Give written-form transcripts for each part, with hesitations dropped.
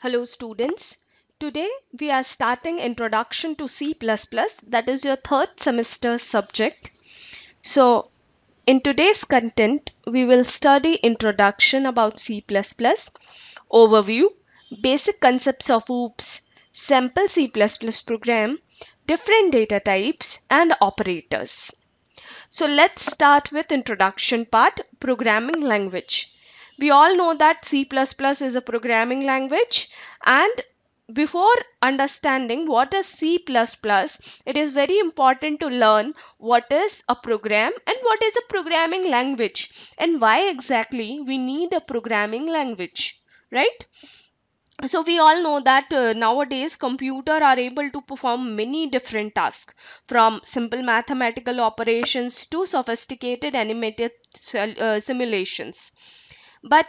Hello students. Today we are starting Introduction to C++, that is your third semester subject. So in today's content we will study introduction about C++, overview, basic concepts of OOPS, sample C++ program, different data types and operators. So let's start with introduction part, programming language. We all know that C++ is a programming language, and before understanding what is C++, it is very important to learn what is a program and what is a programming language and why exactly we need a programming language, right? So we all know that nowadays computer are able to perform many different tasks, from simple mathematical operations to sophisticated animated simulations. But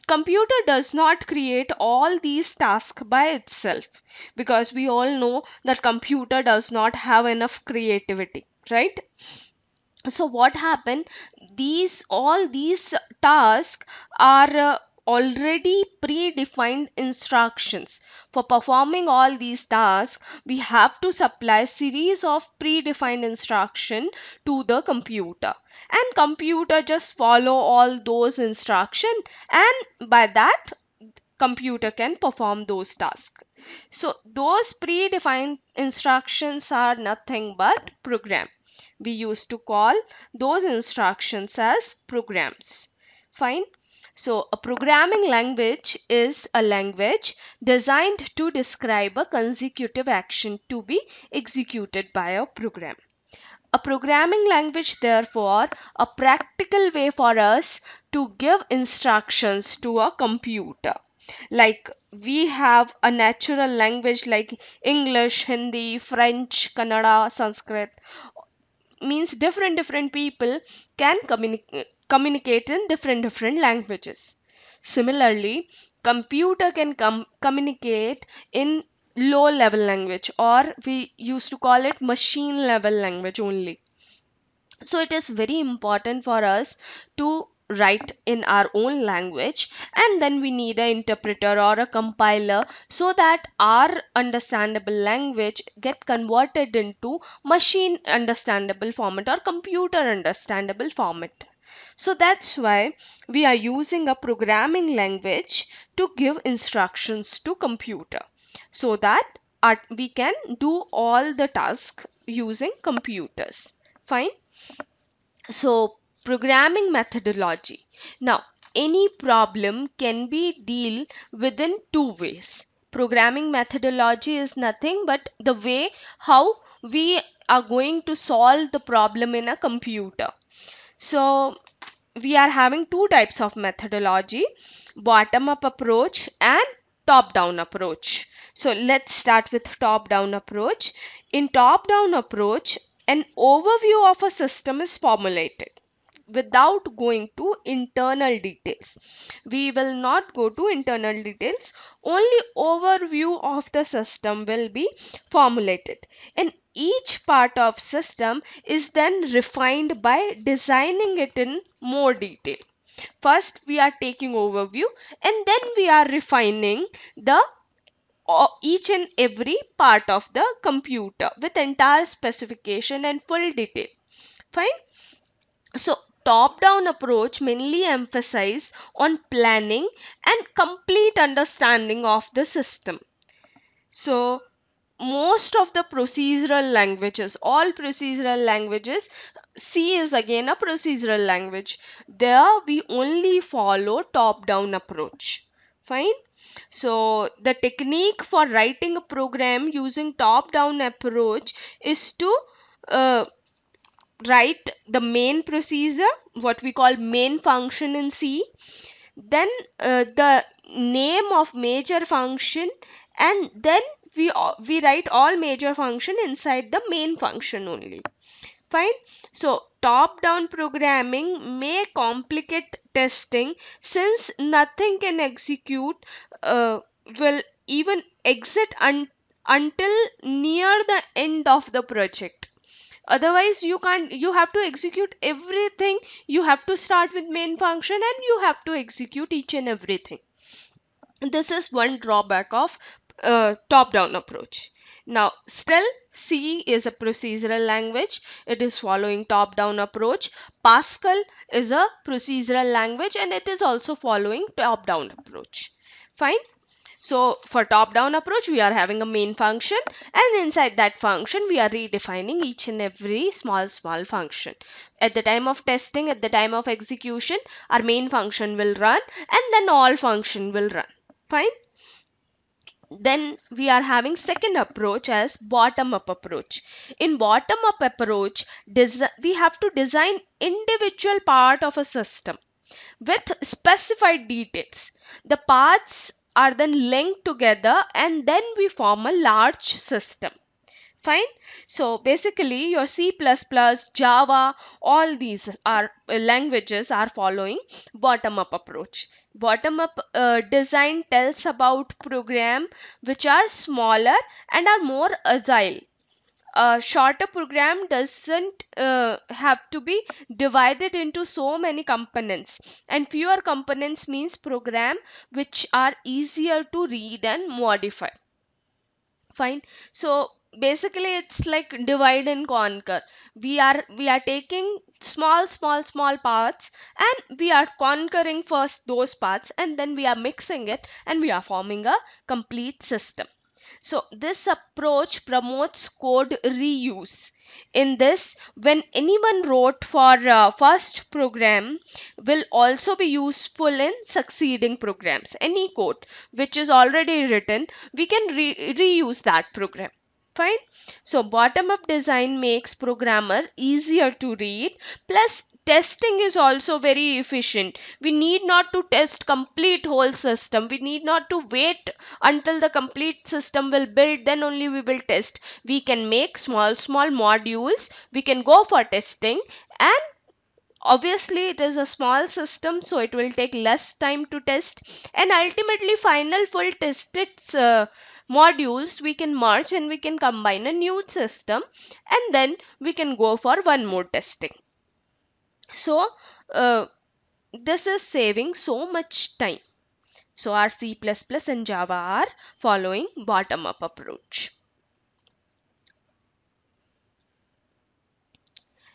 computer does not create all these tasks by itself, because we all know that computer does not have enough creativity, right? So what happened, these all these tasks are already predefined instructions. For performing all these tasks, we have to supply series of predefined instruction to the computer, and computer just follow all those instruction, and by that computer can perform those tasks. So those predefined instructions are nothing but program. We used to call those instructions as programs. Fine. So a programming language is a language designed to describe a consecutive action to be executed by a program. A programming language, therefore, a practical way for us to give instructions to a computer. Like we have a natural language like English, Hindi, French, Kannada, Sanskrit, means different people can communicate in different languages. Similarly, computer can communicate in low level language, or we used to call it machine level language only. So it is very important for us to write in our own language, and then we need an interpreter or a compiler so that our understandable language get converted into machine understandable format or computer understandable format. So that's why we are using a programming language to give instructions to computer, so that we can do all the tasks using computers. Fine. So, programming methodology. Now, any problem can be dealt within two ways. Programming methodology is nothing but the way how we are going to solve the problem in a computer. So, we are having two types of methodology: bottom up approach and top down approach. So let's start with top down approach. In top down approach, an overview of a system is formulated without going to internal details. We will not go to internal details, only overview of the system will be formulated, and each part of system is then refined by designing it in more detail. First we are taking overview, and then we are refining the each and every part of the computer with entire specification and full detail. Fine. So top down approach mainly emphasize on planning and complete understanding of the system. So most of the procedural languages, all procedural languages, C is again a procedural language. There we only follow top down approach. Fine. So the technique for writing a program using top down approach is to uh, write the main procedure, what we call main function in C, then the name of major function, and then we write all major function inside the main function only. Fine. So top down programming may complicate testing, since nothing can execute will even exit until near the end of the project. Otherwise you can't, you have to execute everything. You have to start with main function and you have to execute each and everything. This is one drawback of top-down approach. Now, still C is a procedural language. It is following top-down approach. Pascal is a procedural language and it is also following top-down approach. Fine. So for top-down approach, we are having a main function, and inside that function, we are redefining each and every small function. At the time of testing, at the time of execution, our main function will run, and then all function will run. Fine. Then we are having second approach as bottom up approach. In bottom up approach, we have to design individual part of a system with specified details. The parts are then linked together and then we form a large system. Fine. So basically your C++, Java, all these are languages are following bottom up approach. Bottom up design tells about program which are smaller and are more agile. A shorter program doesn't have to be divided into so many components, and fewer components means program which are easier to read and modify. Fine. So basically it's like divide and conquer. We are taking small parts and we are conquering first those parts, and then we are mixing it and we are forming a complete system. So this approach promotes code reuse. In this, when anyone wrote for first program will also be useful in succeeding programs. Any code which is already written, we can reuse that program. Fine. So bottom up design makes programmer easier to read, plus testing is also very efficient. We need not to test complete whole system. We need not to wait until the complete system will build, then only we will test. We can make small modules. We can go for testing, and obviously it is a small system, so it will take less time to test, and ultimately final full tested modules we can merge and we can combine a new system, and then we can go for one more testing. So uh, this is saving so much time. So our C++ and Java are following bottom up approach.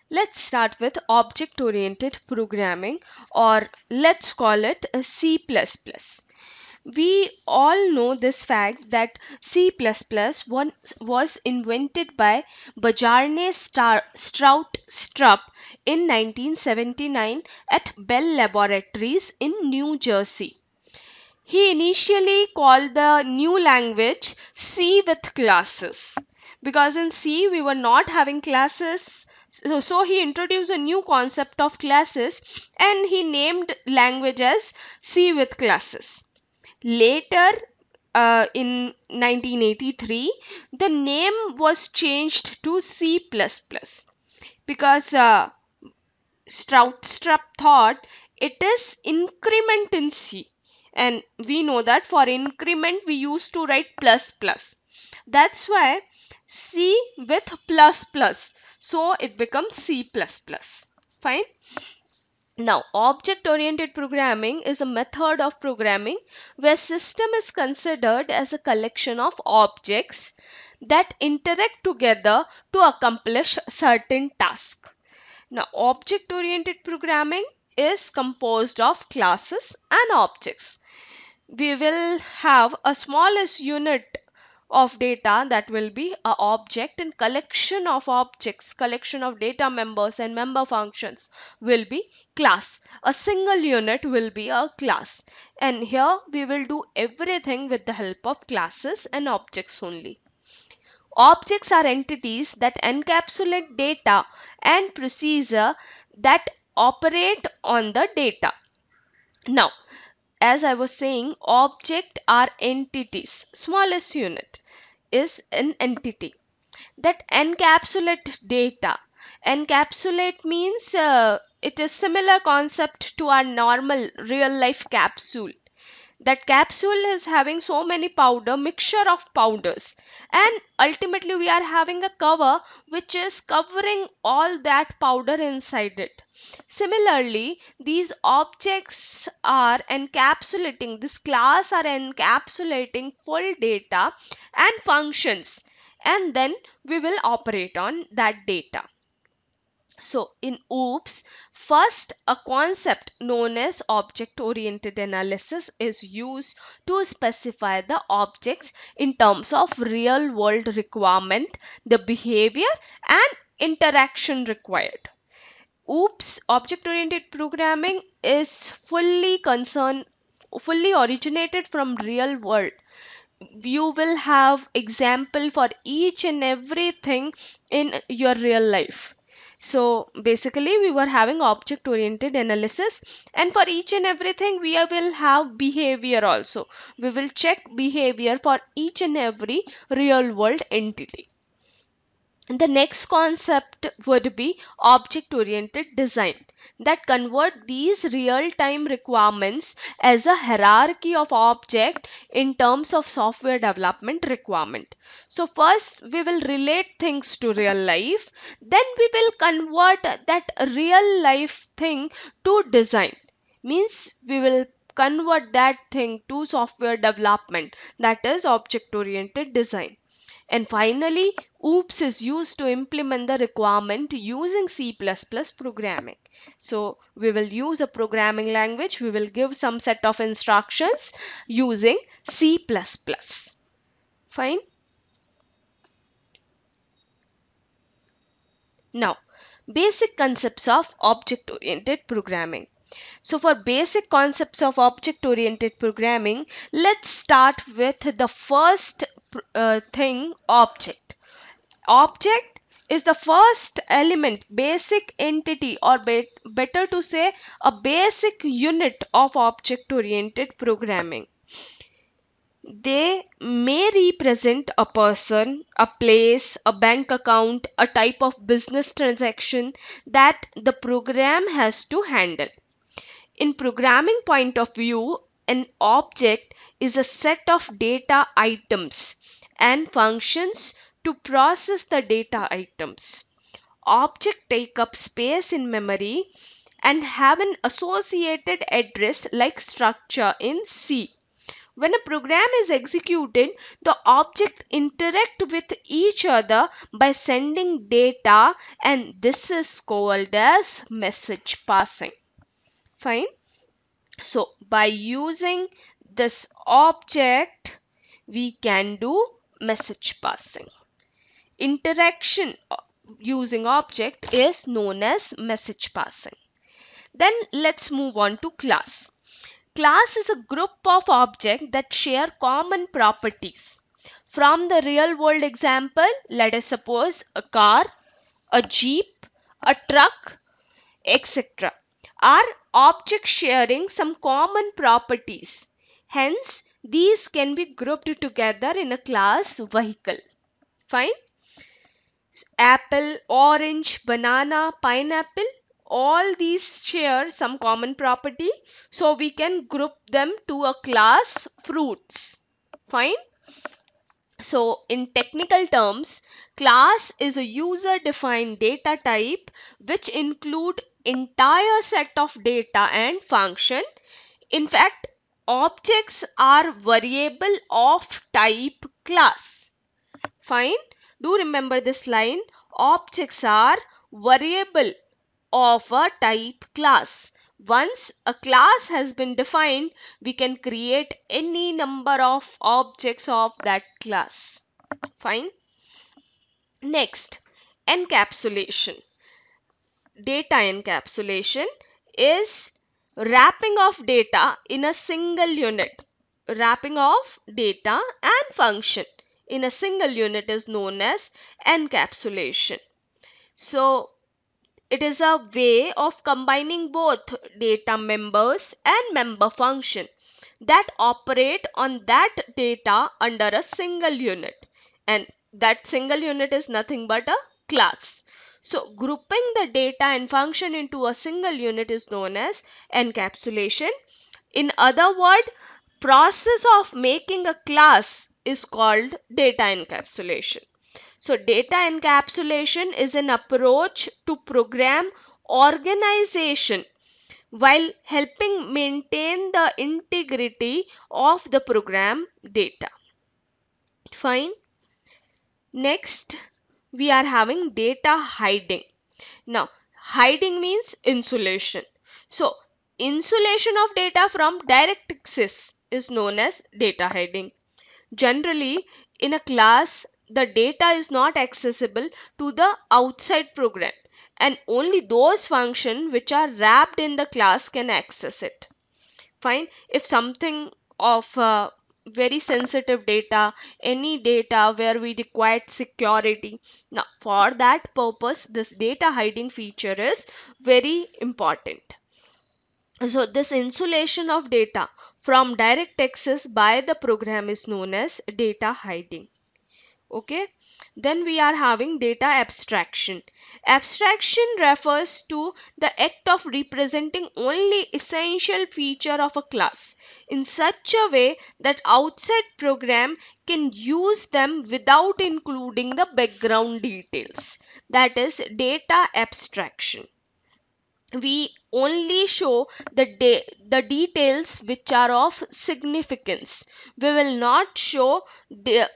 Let's start with object oriented programming, or let's call it a C++. We all know this fact that C++ was invented by Bjarne Strout in 1979 at Bell Laboratories in New Jersey. He initially called the new language C with classes, because in C we were not having classes. So he introduced a new concept of classes and he named language as C with classes. Later, in 1983, the name was changed to C++ because Strout thought it is increment in C, and we know that for increment we used to write plus plus. That's why C with plus plus, so it becomes C++. Fine. Now, object-oriented programming is a method of programming where system is considered as a collection of objects that interact together to accomplish certain task. Now, object-oriented programming is composed of classes and objects. We will have a smallest unit of data that will be a object, and collection of objects, collection of data members and member functions will be class. A single unit will be a class, and here we will do everything with the help of classes and objects only. Objects are entities that encapsulate data and procedure that operate on the data. Now, as I was saying, object are entities. Smallest unit is an entity that encapsulate data. Encapsulate means it is similar concept to our normal real life capsule. That capsule is having so many mixture of powders, and ultimately we are having a cover which is covering all that powder inside it. Similarly, these objects are encapsulating, this class are encapsulating full data and functions, and then we will operate on that data. So in OOPS, first a concept known as object-oriented analysis is used to specify the objects in terms of real-world requirement, the behavior and interaction required. OOPS, object-oriented programming, is fully originated from real world. You will have example for each and everything in your real life. So basically we were having object oriented analysis, and for each and everything we will have behavior also. We will check behavior for each and every real world entity. The next concept would be object oriented design, that convert these real time requirements as a hierarchy of object in terms of software development requirement. So first we will relate things to real life, then we will convert that real life thing to design. Means we will convert that thing to software development, that is object oriented design. And finally, OOPS is used to implement the requirement using C++ programming. So we will use a programming language. We will give some set of instructions using C++. Fine. Now, basic concepts of object-oriented programming. So for basic concepts of object-oriented programming, let's start with the first thing, object. Object is the first element, basic entity, or better to say a basic unit of object oriented programming. They may represent a person, a place, a bank account, a type of business transaction that the program has to handle. In programming point of view, an object is a set of data items and functions to process the data items. Objects take up space in memory and have an associated address like structure in C. When a program is executed, the objects interact with each other by sending data, and this is called as message passing. Fine. So by using this object, we can do message passing. Interaction using object is known as message passing. Then let's move on to class. Class is a group of objects that share common properties. From the real world example, let us suppose a car, a jeep, a truck, etc. are objects sharing some common properties. Hence, these can be grouped together in a class vehicle. Fine. Apple, orange, banana, pineapple, all these share some common property. So we can group them to a class fruits. Fine. So in technical terms, class is a user defined data type which include entire set of data and function. In fact, objects are variable of type class. Fine. Do remember this line. Objects are variable of a type class. Once a class has been defined, we can create any number of objects of that class. Fine. Next, encapsulation. Data encapsulation is wrapping of data in a single unit. Wrapping of data and function in a single unit is known as encapsulation. So it is a way of combining both data members and member function that operate on that data under a single unit, and that single unit is nothing but a class. So grouping the data and function into a single unit is known as encapsulation. In other words, process of making a class is called data encapsulation. So data encapsulation is an approach to program organization while helping maintain the integrity of the program data. Fine. Next, we are having data hiding. Now, hiding means insulation. So, insulation of data from direct access is known as data hiding. Generally, in a class, the data is not accessible to the outside program, and only those functions which are wrapped in the class can access it. Fine. If something of very sensitive data, any data where we required security, now for that purpose this data hiding feature is very important. So this insulation of data from direct access by the program is known as data hiding. Okay. Then we are having data abstraction. Abstraction refers to the act of representing only essential feature of a class in such a way that outside program can use them without including the background details. That is data abstraction. We only show the details which are of significance. We will not show the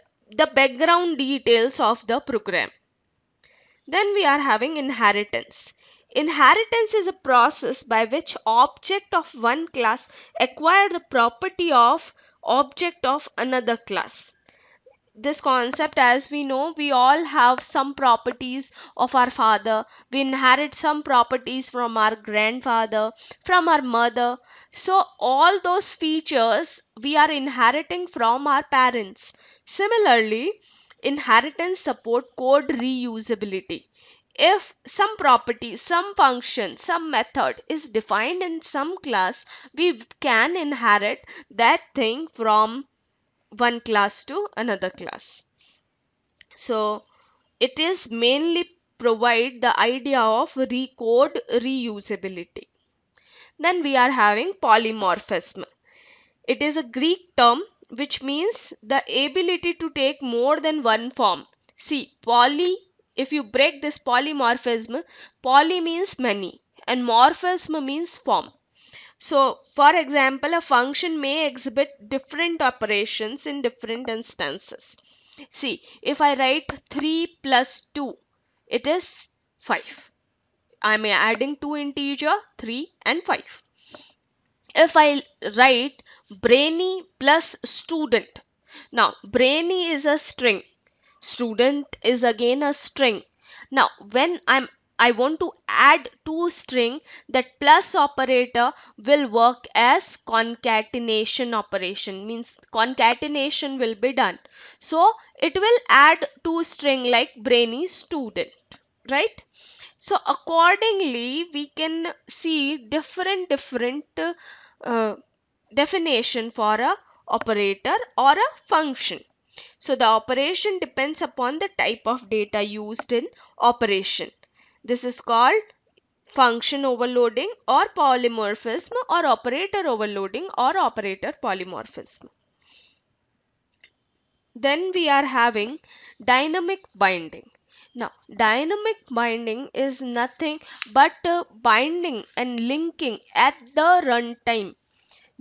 background details of the program. Then we are having inheritance. Inheritance is a process by which object of one class acquire the property of object of another class. This concept, as we know, we all have some properties of our father, we inherit some properties from our grandfather, from our mother. So all those features we are inheriting from our parents. Similarly, inheritance support code reusability. If some property, some function, some method is defined in some class, we can inherit that thing from one class to another class. So it is mainly provide the idea of recode reusability. Then we are having polymorphism. It is a Greek term which means the ability to take more than one form. See, if you break this polymorphism, poly means many and morphism means form. So, for example, a function may exhibit different operations in different instances. See, if I write 3 plus 2, it is 5. I am adding two integer 3 and 5. If I write brainy plus student, now brainy is a string, student is again a string. Now when I want to add two string, that plus operator will work as concatenation operation, means concatenation will be done. So it will add two string like brainy student, right? So accordingly we can see different uh, definition for a operator or a function. So the operation depends upon the type of data used in operation. This is called function overloading or polymorphism, or operator overloading or operator polymorphism. Then we are having dynamic binding. Now, dynamic binding is nothing but binding and linking at the runtime.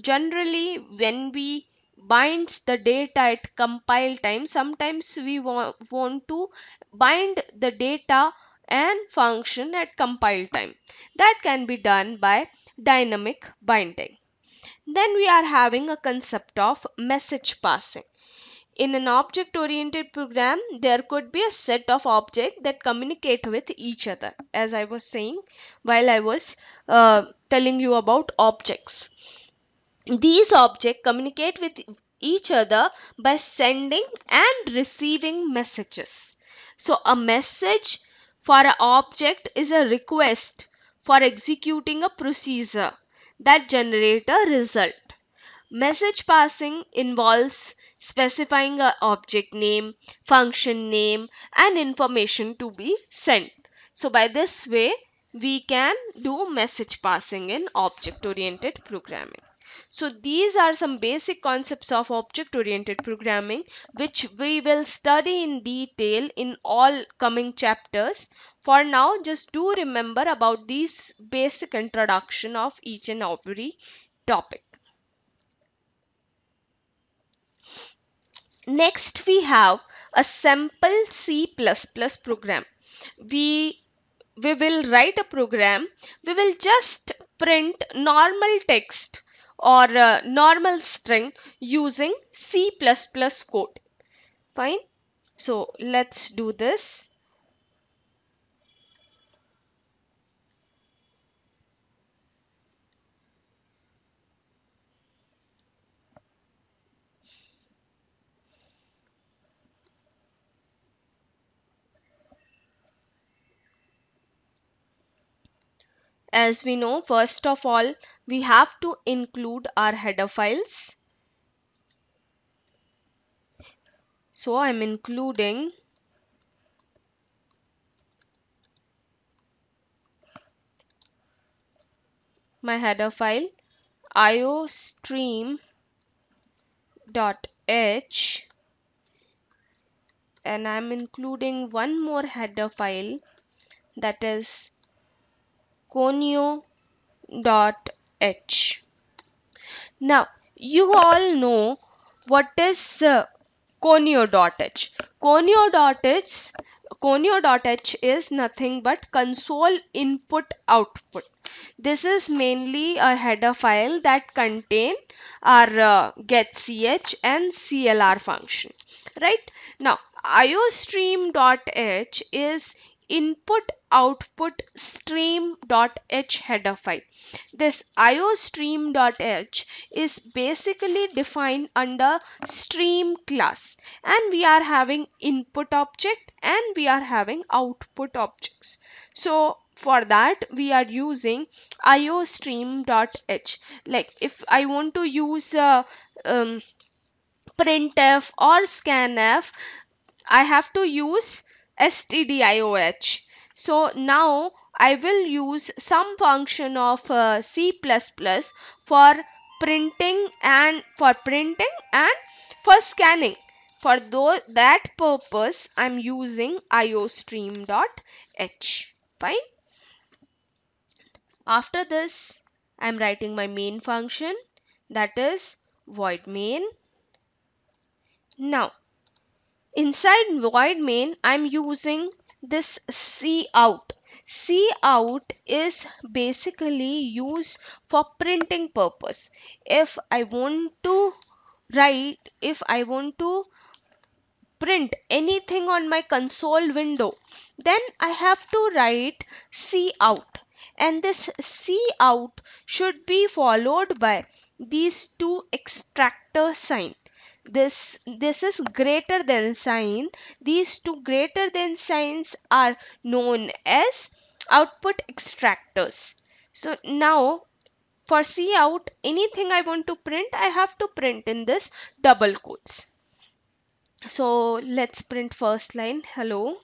Generally, when we binds the data at compile time, sometimes we want to bind the data and function at compile time. That can be done by dynamic binding. Then we are having a concept of message passing. In an object-oriented program, there could be a set of objects that communicate with each other, as I was saying while I was telling you about objects. These objects communicate with each other by sending and receiving messages. So a message for an object is a request for executing a procedure that generates a result. Message passing involves specifying an object name, function name, and information to be sent. So by this way, we can do message passing in object-oriented programming. So these are some basic concepts of object-oriented programming, which we will study in detail in all coming chapters. For now, just do remember about these basic introduction of each and every topic. Next, we have a sample C++ program. We we will write a program. We will just print normal text or normal string using C++ code. Fine. So let's do this. As we know, first of all, we have to include our header files. So I'm including my header file iostream.h, and I'm including one more header file, that is conio.h. Now, you all know what is conio.h. Conio.h Conio.h is nothing but console input output. This is mainly a header file that contain our getch and clr function. Right? Now, iostream.h is input output stream.h header file. This iostream.h is basically defined under stream class, and we are having input object and we are having output objects. So for that we are using iostream.h. Like if I want to use um, printf or scanf, I have to use stdioh. So now I will use some function of C++ for printing and for scanning. For that purpose, I'm using iostream.h. Fine. After this, I'm writing my main function, that is void main. Now, inside void main, I'm using this cout. Cout is basically used for printing purpose. If I want to print anything on my console window, then I have to write cout, and this cout should be followed by these two extractor sign. This is greater than sign. These two greater than signs are known as output extractors. So now for cout, anything I want to print, I have to print in this double quotes. So let's print first line, hello.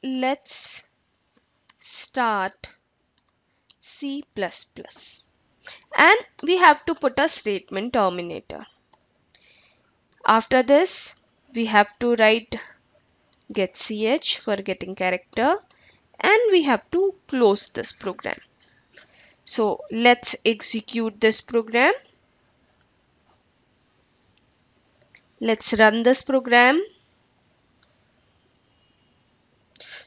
Let's start C++. And we have to put a statement terminator. After this, we have to write getch for getting character, and we have to close this program. So let's execute this program. Let's run this program.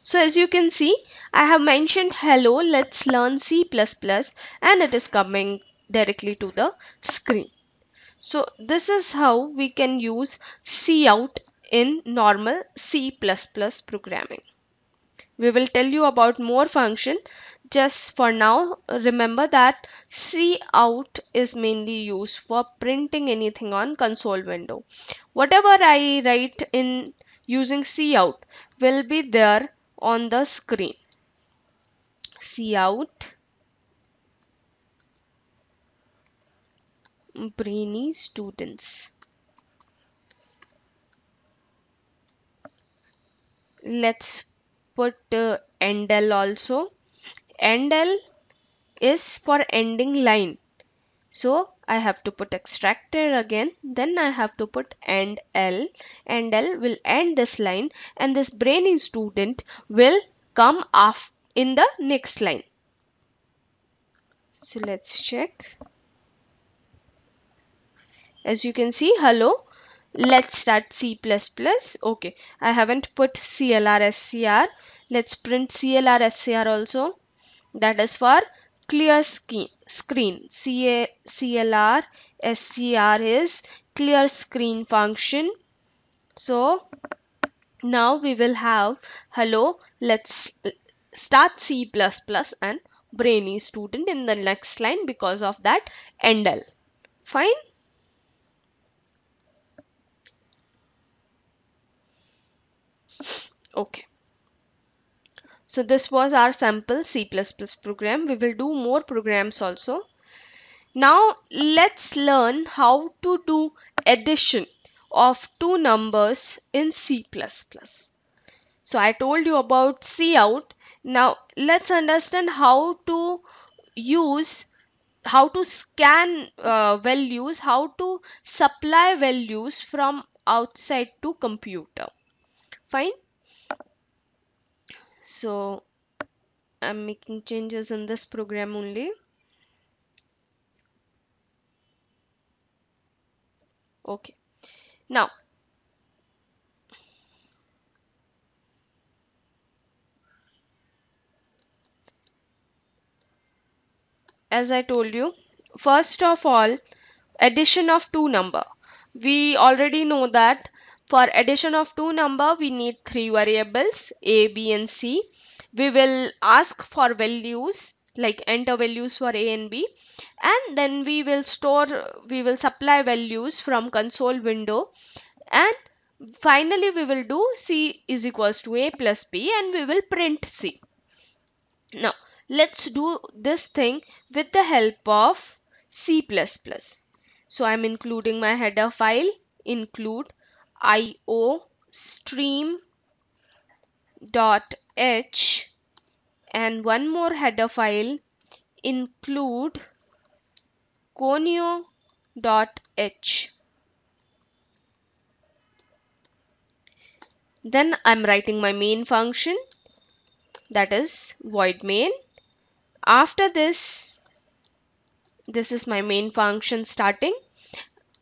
So as you can see, I have mentioned hello, let's learn C++, and it is coming directly to the screen. So this is how we can use cout in normal C++ programming. We will tell you about more function. Just for now, remember that cout is mainly used for printing anything on console window. Whatever I write in using cout will be there on the screen. Cout brainy students. Let's put endl also. Endl is for ending line. So I have to put extractor again, then I have to put end L, and L will end this line, and this brainy student will come in the next line. So let's check. As you can see, hello. Let's start C++. Okay, I haven't put CLR SCR. Let's print CLR SCR also. That is for clear screen. CLR SCR is clear screen function. So now we will have hello. Let's start C++ and brainy student in the next line because of that endl. Fine. Okay. So this was our sample C++ program. We will do more programs also. Now let's learn how to do addition of two numbers in C++. So I told you about cout. Now let's understand how to use, how to scan values, how to supply values from outside to computer. Fine. So I'm making changes in this program only. Okay. Now, as I told you, first of all, addition of two number. We already know that for addition of two number, we need three variables, A, B, and C. We will ask for values, like enter values for A and B, and then we will supply values from console window, and finally we will do C is equals to A plus B, and we will print C. Now, let's do this thing with the help of C++. So I'm including my header file, include iostream.h, and one more header file, include conio.h. Then I'm writing my main function, that is void main. After this is my main function starting.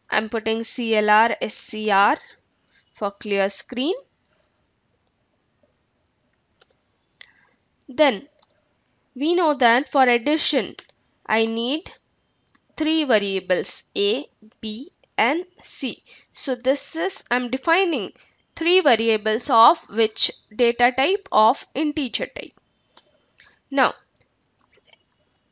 I'm putting CLR SCR for clear screen. Then we know that for addition I need three variables A, B, and C. So this is, I'm defining three variables of which data type, of integer type. Now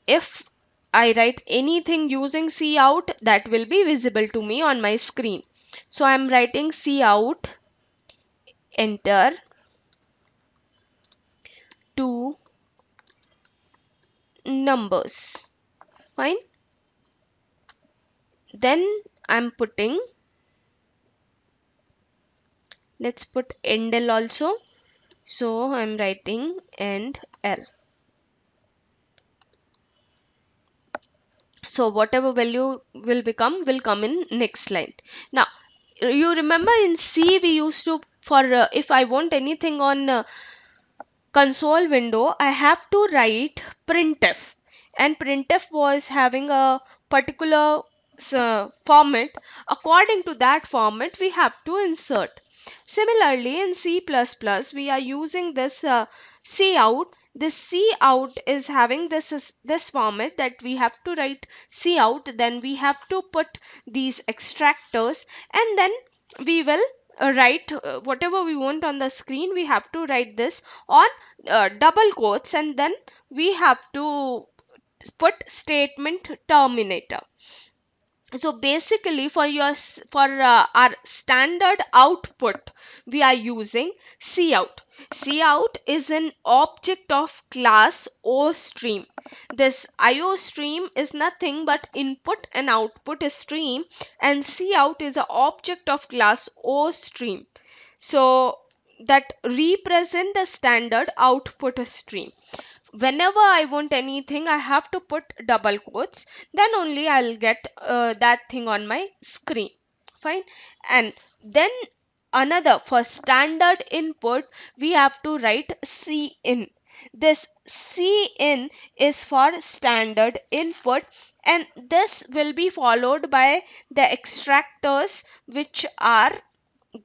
if I write anything using cout, that will be visible to me on my screen. So I'm writing cout, enter, two numbers. Fine. Then I'm putting, let's put endl also. So I'm writing end l. So whatever value will come in next line. Now you remember in C we used to, for if I want anything on console window, I have to write printf, and printf was having a particular format. According to that format we have to insert. Similarly in C++ we are using this cout. This cout is having this format, that we have to write cout, then we have to put these extractors, and then we will write whatever we want on the screen. We have to write this on double quotes, and then we have to put statement terminator. So basically for our standard output we are using cout. Cout is an object of class ostream. This iostream is nothing but input and output stream, and cout is an object of class ostream, so that represent the standard output stream. whenever I want anything, I have to put double quotes, then only I'll get that thing on my screen. Fine. And then another, for standard input, we have to write cin. This cin is for standard input, and this will be followed by the extractors which are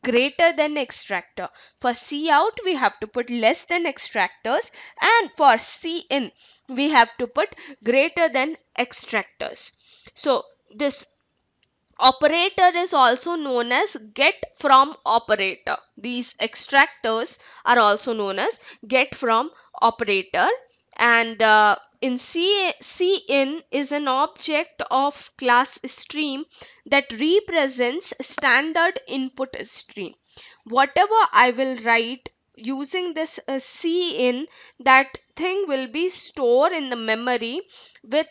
greater than extractor. For C out, we have to put less than extractors, and for C in, we have to put greater than extractors. So this operator is also known as get from operator. These extractors are also known as get from operator. And in cin is an object of class stream that represents standard input stream. Whatever I will write using this cin, that thing will be stored in the memory with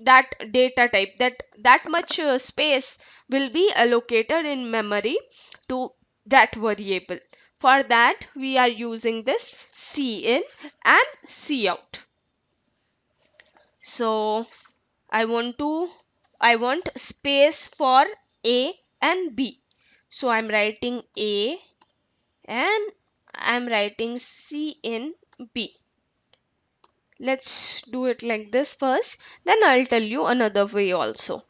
that data type, that much space will be allocated in memory to that variable. For that, we are using this cin and cout. So I want space for a and b, so I'm writing a and I'm writing cin b. Let's do it like this first, then I'll tell you another way also.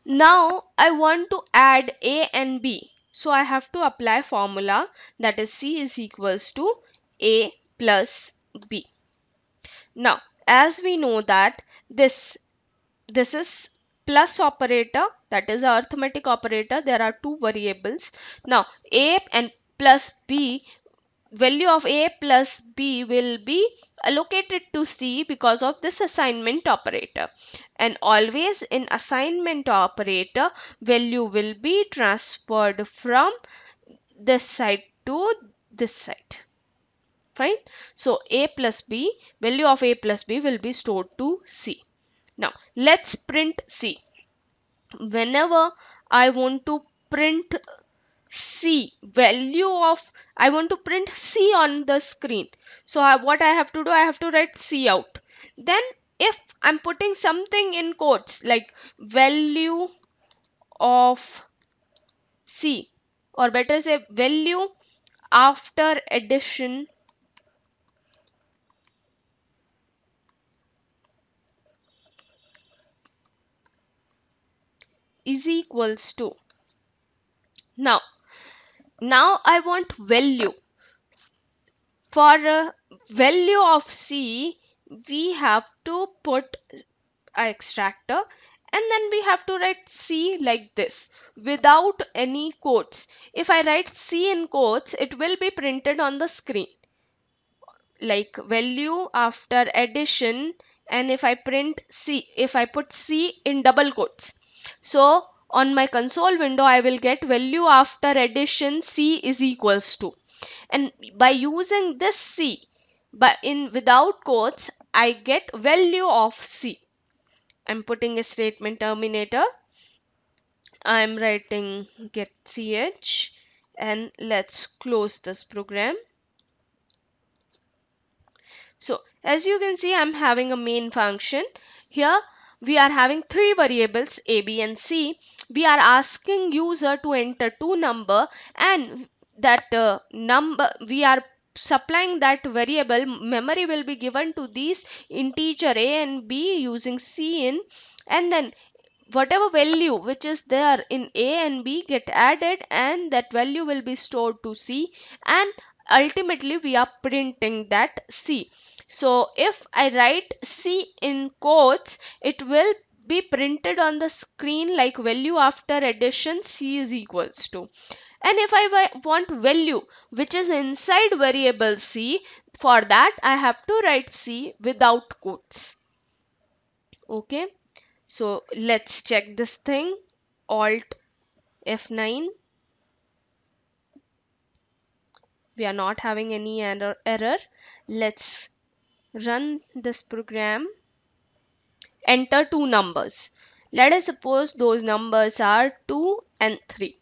Now I want to add a and b, so I have to apply formula, that is c is equals to a plus b. Now as we know that this is plus operator, that is a arithmetic operator, there are two variables. Now a and plus b, value of a plus b will be allocated to c because of this assignment operator, and always in assignment operator, value will be transferred from this side to this side. Fine. So a plus b, value of a plus b will be stored to c. Now let's print c. Whenever I want to print C, value of, I want to print C on the screen. So what I have to do, I have to write C out. Then if I'm putting something in quotes like value of C, or better say value after addition is equals to, now I want value. For value of C, we have to put a extractor, and then we have to write C like this without any quotes. If I write C in quotes, it will be printed on the screen like value after addition, and if I print C, if I put C in double quotes, so on my console window I will get value after addition C is equals to, and by using this C but in without quotes, I get value of C. I'm putting a statement terminator. I'm writing get ch, and let's close this program. So as you can see, I'm having a main function. Here we are having three variables a, b and c. We are asking user to enter two number, and that number we are supplying that variable memory will be given to these integer a and b using cin, and then whatever value which is there in a and b get added, and that value will be stored to c, and ultimately we are printing that c. So if I write c in quotes, it will be printed on the screen like value after addition c is equals to. And if I want value which is inside variable c, for that I have to write c without quotes. Okay. So let's check this thing. Alt F9. We are not having any error. Let's run this program. Enter two numbers. Let us suppose those numbers are 2 and 3.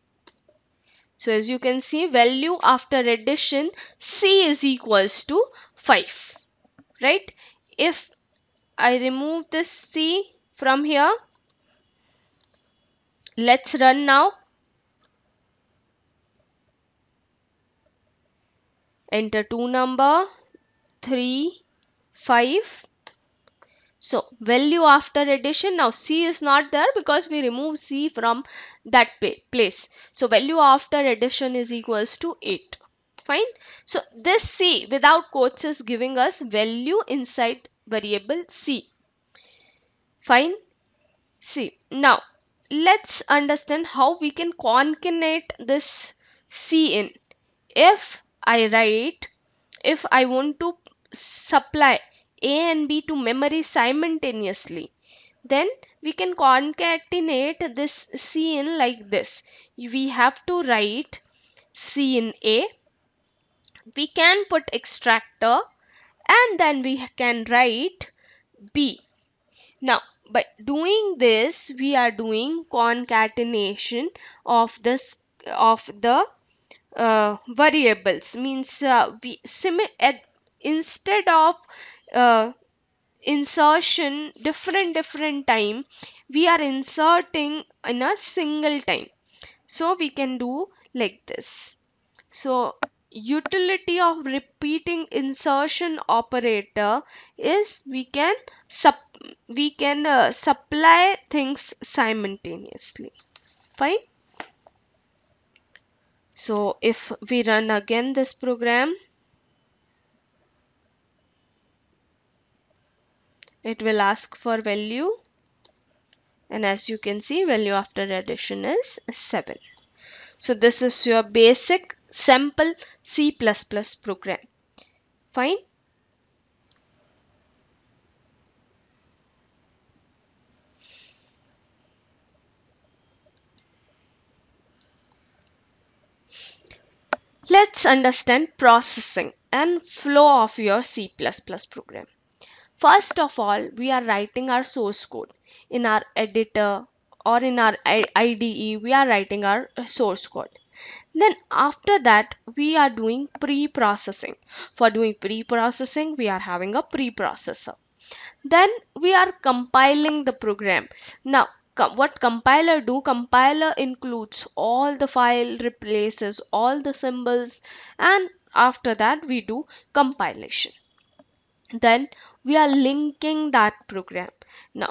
So as you can see, value after addition C is equals to 5, right? If I remove this C from here, let's run now. Enter 2 number, 3, 5. So value after addition, now C is not there because we remove C from that place. So value after addition is equals to 8. Fine. So this C without quotes is giving us value inside variable C. Fine. See, now let's understand how we can concatenate this C in. If I want to supply A and B to memory simultaneously, then we can concatenate this C in like this. We have to write C in A, we can put extractor, and then we can write B. Now, by doing this, we are doing concatenation of the variables. Means instead of uh, insertion different time, we are inserting in a single time. So we can do like this. So utility of repeating insertion operator is we can supply things simultaneously. Fine. So if we run again this program, it will ask for value, and as you can see, value after addition is 7. So this is your basic simple C++ program. Fine. Let's understand processing and flow of your C++ program. First of all, we are writing our source code in our editor or in our IDE. We are writing our source code. Then after that, we are doing pre-processing. For doing pre-processing, we are having a preprocessor. Then we are compiling the program. Now what compiler do? Compiler includes all the file, replaces all the symbols, and after that we do compilation. Then we are linking that program. Now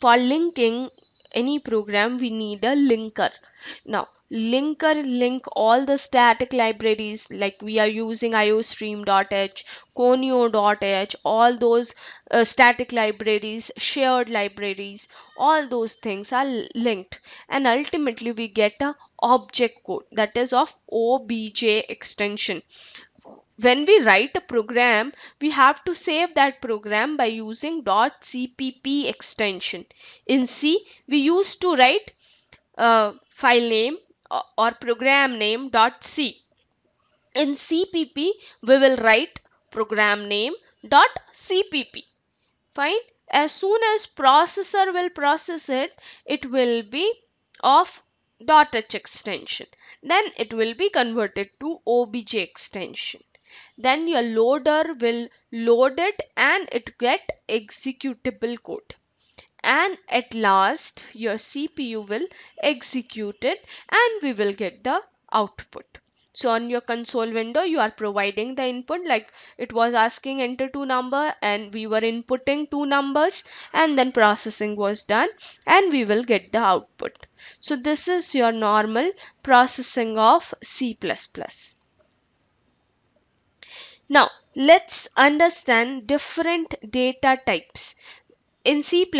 for linking any program, we need a linker. Now linker link all the static libraries, like we are using iostream.h, conio.h, all those static libraries, shared libraries, all those things are linked, and ultimately we get a object code that is of obj extension. When we write a program, we have to save that program by using .cpp extension. In C, we used to write file name or program name .c. In CPP, we will write program name .cpp. Fine. As soon as processor will process it, it will be of .h extension. Then it will be converted to obj extension. Then your loader will load it and it get executable code. And at last your CPU will execute it and we will get the output. So on your console window, you are providing the input, like it was asking enter two number and we were inputting two numbers, and then processing was done and we will get the output. So this is your normal processing of C++. Now let's understand different data types. In C++,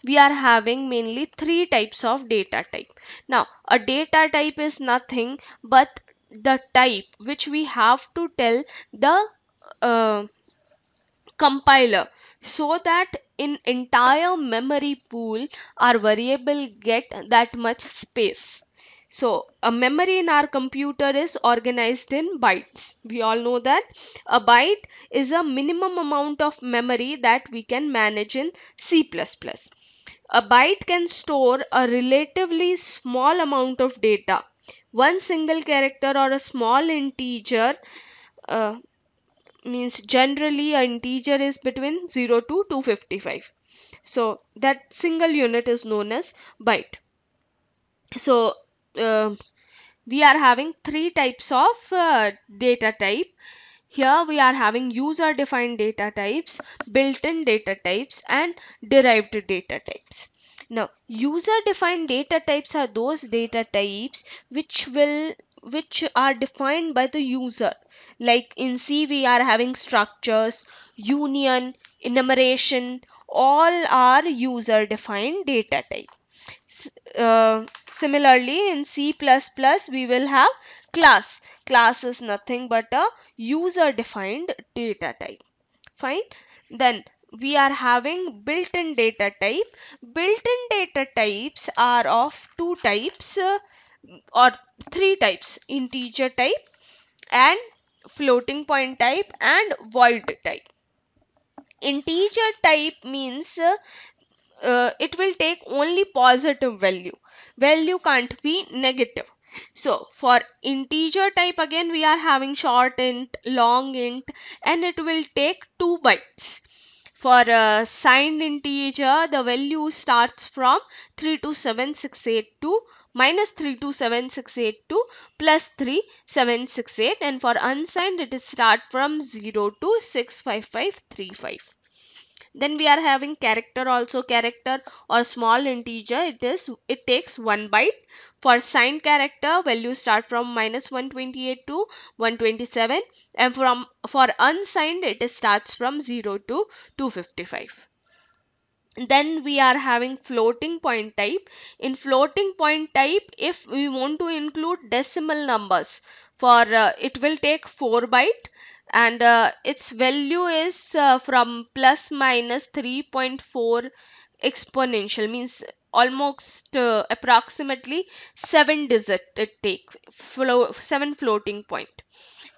we are having mainly three types of data type. Now, a data type is nothing but the type which we have to tell the uh, compiler, so that in entire memory pool our variable get that much space. So a memory in our computer is organized in bytes. We all know that a byte is a minimum amount of memory that we can manage in C++. A byte can store a relatively small amount of data, one single character or a small integer, uh, means generally an integer is between 0 to 255. So that single unit is known as byte. So uh, we are having three types of data type. Here we are having user defined data types, built-in data types, and derived data types. Now, user defined data types are those data types which are defined by the user. Like in C, we are having structures, union, enumeration, all are user defined data type. Similarly, in C++, we will have class. Class is nothing but a user defined data type. Fine. Then we are having built-in data type. Built-in data types are of two types, or three types: integer type, and floating point type, and void type. Integer type means it will take only positive value. Value can't be negative. So for integer type, again we are having short int, long int, and it will take 2 bytes. For a signed integer, the value starts from 327,682 minus 327,682 plus 3,768, and for unsigned it is start from 0 to 65535. Then we are having character also. Character or small integer, it takes 1 byte. For signed character, value start from minus 128 to 127, and for unsigned it starts from 0 to 255. Then we are having floating point type. In floating point type, if we want to include decimal numbers, for it will take 4 byte, and its value is from plus minus 3.4 exponential, means almost approximately 7 digit it take, 7 floating point.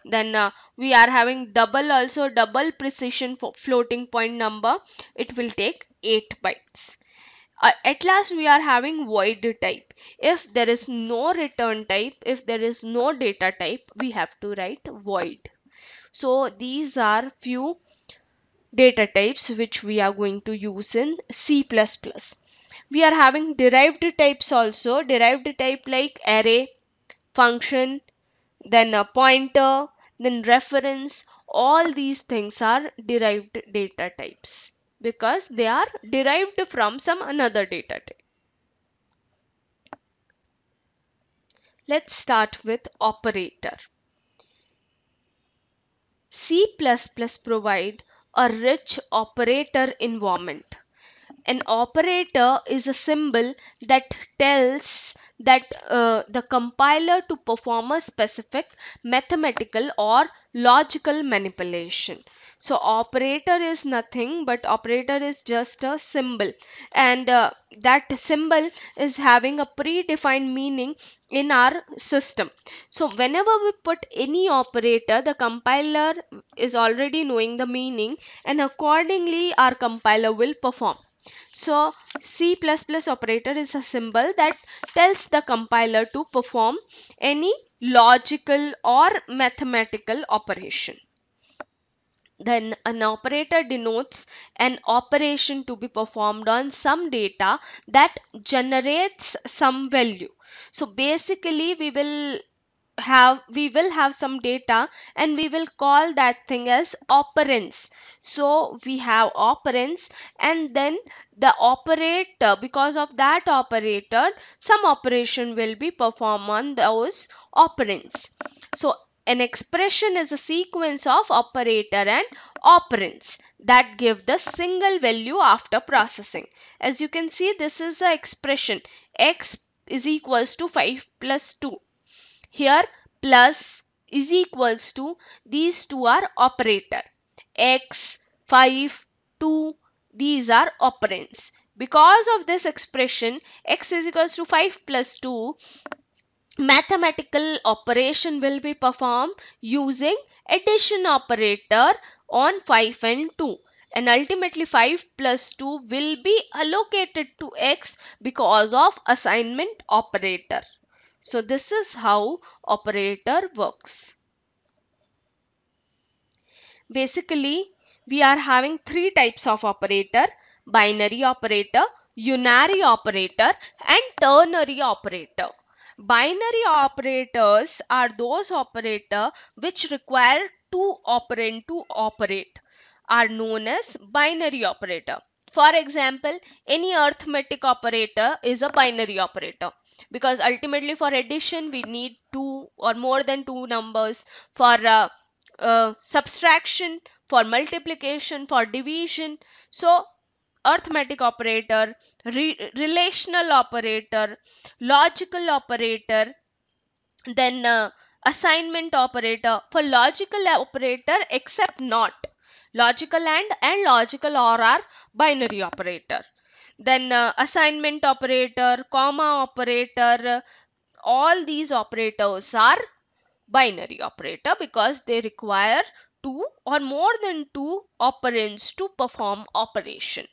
Then we are having double also. Double precision for floating point number, it will take 8 bytes. At last we are having void type. If there is no return type, if there is no data type, we have to write void. So these are few data types which we are going to use in C++. We are having derived types also. Derived type like array, function, then a pointer, then reference. All these things are derived data types because they are derived from some another data type. Let's start with operator. C++ provide a rich operator environment. An operator is a symbol that tells that the compiler to perform a specific mathematical or logical manipulation. So operator is nothing but operator is just a symbol, and that symbol is having a predefined meaning in our system. So whenever we put any operator, the compiler is already knowing the meaning, and accordingly our compiler will perform. So C++ operator is a symbol that tells the compiler to perform any logical or mathematical operation. Then an operator denotes an operation to be performed on some data that generates some value. So basically we will have some data, and we will call that thing as operands. So we have operands, and then the operator, because of that operator, some operation will be performed on those operands. So an expression is a sequence of operator and operands that give the single value after processing. As you can see, this is the expression x is equals to 5 plus 2. Here plus is equals to, these two are operator. X, 5, 2, these are operands. Because of this expression, x is equals to 5 plus 2, mathematical operation will be performed using addition operator on 5 and 2. And ultimately 5 plus 2 will be allocated to x because of assignment operator. So this is how operator works. Basically, we are having three types of operator: binary operator, unary operator, and ternary operator. Binary operators are those operators which require two operand to operate, are known as binary operator. For example, any arithmetic operator is a binary operator, because ultimately for addition we need two or more than two numbers. For subtraction, for multiplication, for division. So arithmetic operator, relational operator, logical operator, then assignment operator. For logical operator, except not, logical and logical or are binary operator. Then assignment operator, comma operator, all these operators are binary operator because they require two or more than two operands to perform operation.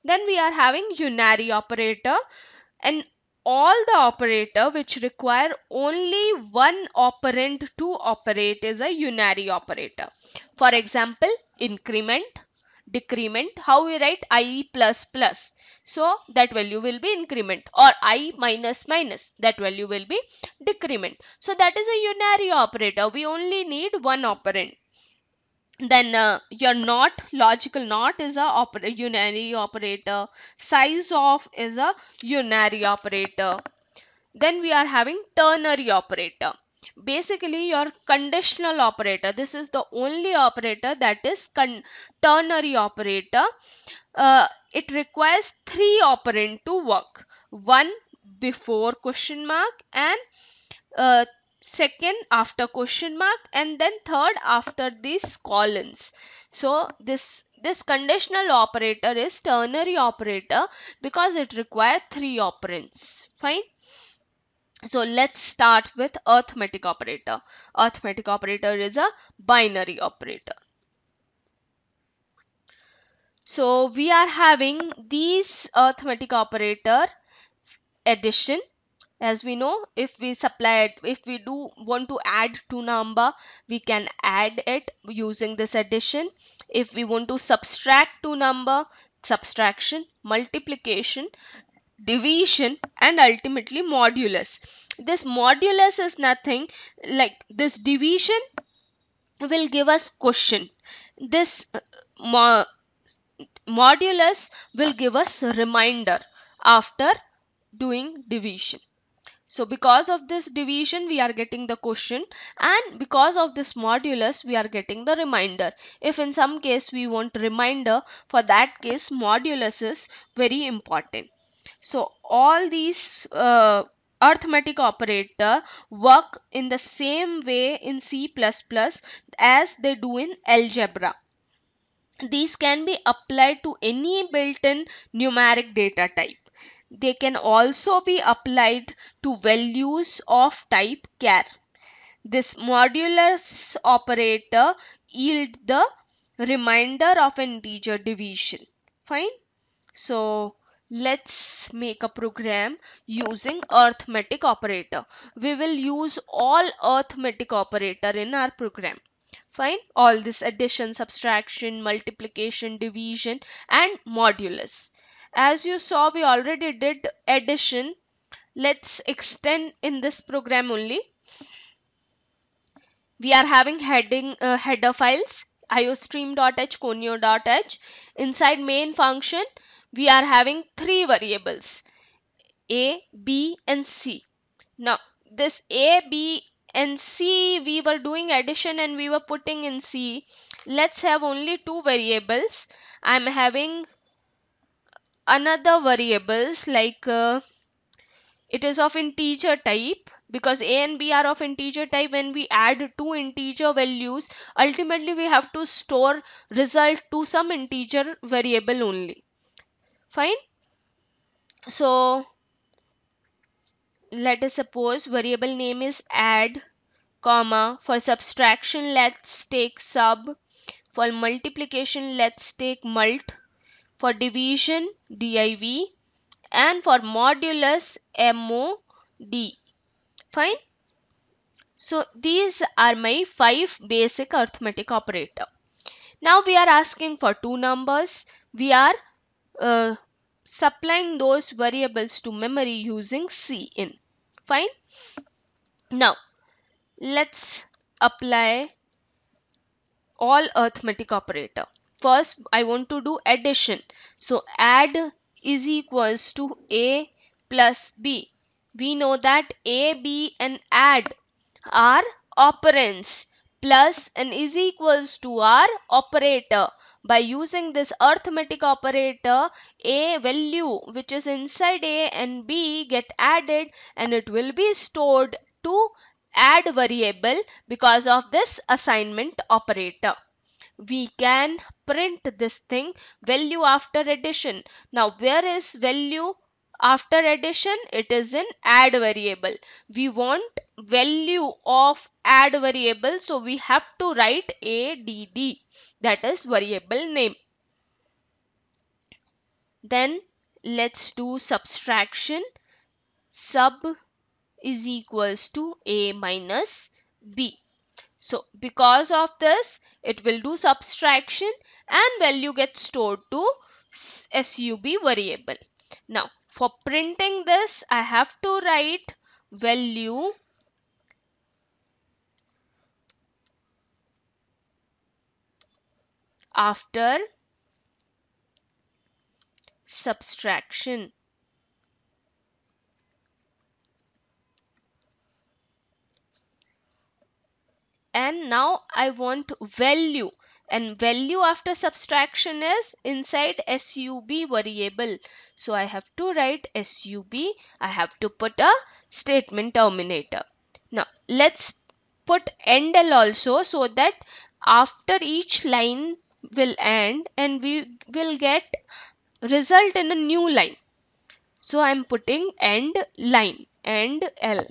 Then we are having unary operator, and all the operator which require only one operand to operate is a unary operator. For example, increment, decrement. How we write I plus plus? So that value will be increment, or I minus minus, that value will be decrement. So that is a unary operator. We only need one operand. Then your not, logical not is a unary operator. Size of is a unary operator. Then we are having ternary operator. Basically your conditional operator. This is the only operator that is ternary operator. It requires three operand to work. One before question mark, and uh, second after question mark, and then third after these colons. So this conditional operator is ternary operator because it requires three operands. Fine. So let's start with arithmetic operator. Arithmetic operator is a binary operator. So we are having these arithmetic operator: addition. As we know, if we do want to add two number, we can add it using this addition. If we want to subtract two number, subtraction, multiplication, division, and ultimately modulus. This modulus is nothing like this division will give us question. This modulus will give us a reminder after doing division. So because of this division we are getting the question, and because of this modulus we are getting the reminder. If in some case we want reminder, for that case modulus is very important. So all these arithmetic operator work in the same way in C++ as they do in algebra. These can be applied to any built-in numeric data type. They can also be applied to values of type char. This modulus operator yield the remainder of an integer division. Fine. So let's make a program using arithmetic operator. We will use all arithmetic operator in our program. Fine. All this addition, subtraction, multiplication, division, and modulus. As you saw, we already did addition. Let's extend in this program only. We are having header files iostream.h, conio.h. Inside main function, we are having three variables: a, b, and c. Now this a, b, and c, we were doing addition and we were putting in c. Let's have only two variables. I'm having another variables like it is of integer type, because a and b are of integer type. When we add two integer values, ultimately we have to store result to some integer variable only. Fine. So let us suppose variable name is add, comma. For subtraction let's take sub. For multiplication let's take mult. For division div, and for modulus mod. Fine. So these are my 5 basic arithmetic operator. Now we are asking for two numbers. We are uh, supplying those variables to memory using cin. Fine. Now let's apply all arithmetic operator. First, I want to do addition. So add is equals to a plus b. We know that a, b and add are operands. Plus and is equals to our operator. By using this arithmetic operator, a value which is inside a and b get added and it will be stored to add variable because of this assignment operator. We can print this thing value after addition. Now where is value after addition? It is in add variable. We want value of add variable, so we have to write add, that is variable name. Then let's do subtraction. Sub is equals to a minus b. So because of this, it will do subtraction and value gets stored to sub variable. Now for printing this, I have to write value after subtraction. And now I want value, and value after subtraction is inside sub variable. So I have to write sub. I have to put a statement terminator. Now let's put endl also, so that after each line will end and we will get result in a new line. So I'm putting end line, end l.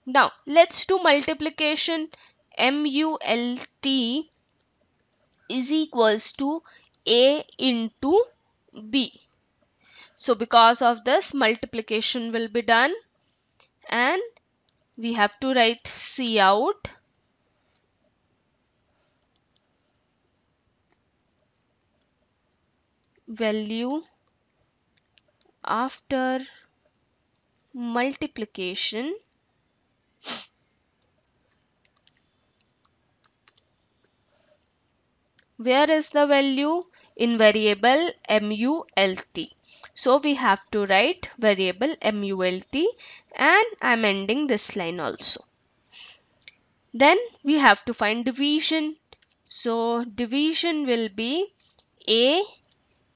Now let's do multiplication. Mult is equals to a into b. So because of this, multiplication will be done and we have to write cout value after multiplication where is the value in variable mult. So we have to write variable mult and I'm ending this line also. Then we have to find division. So division will be a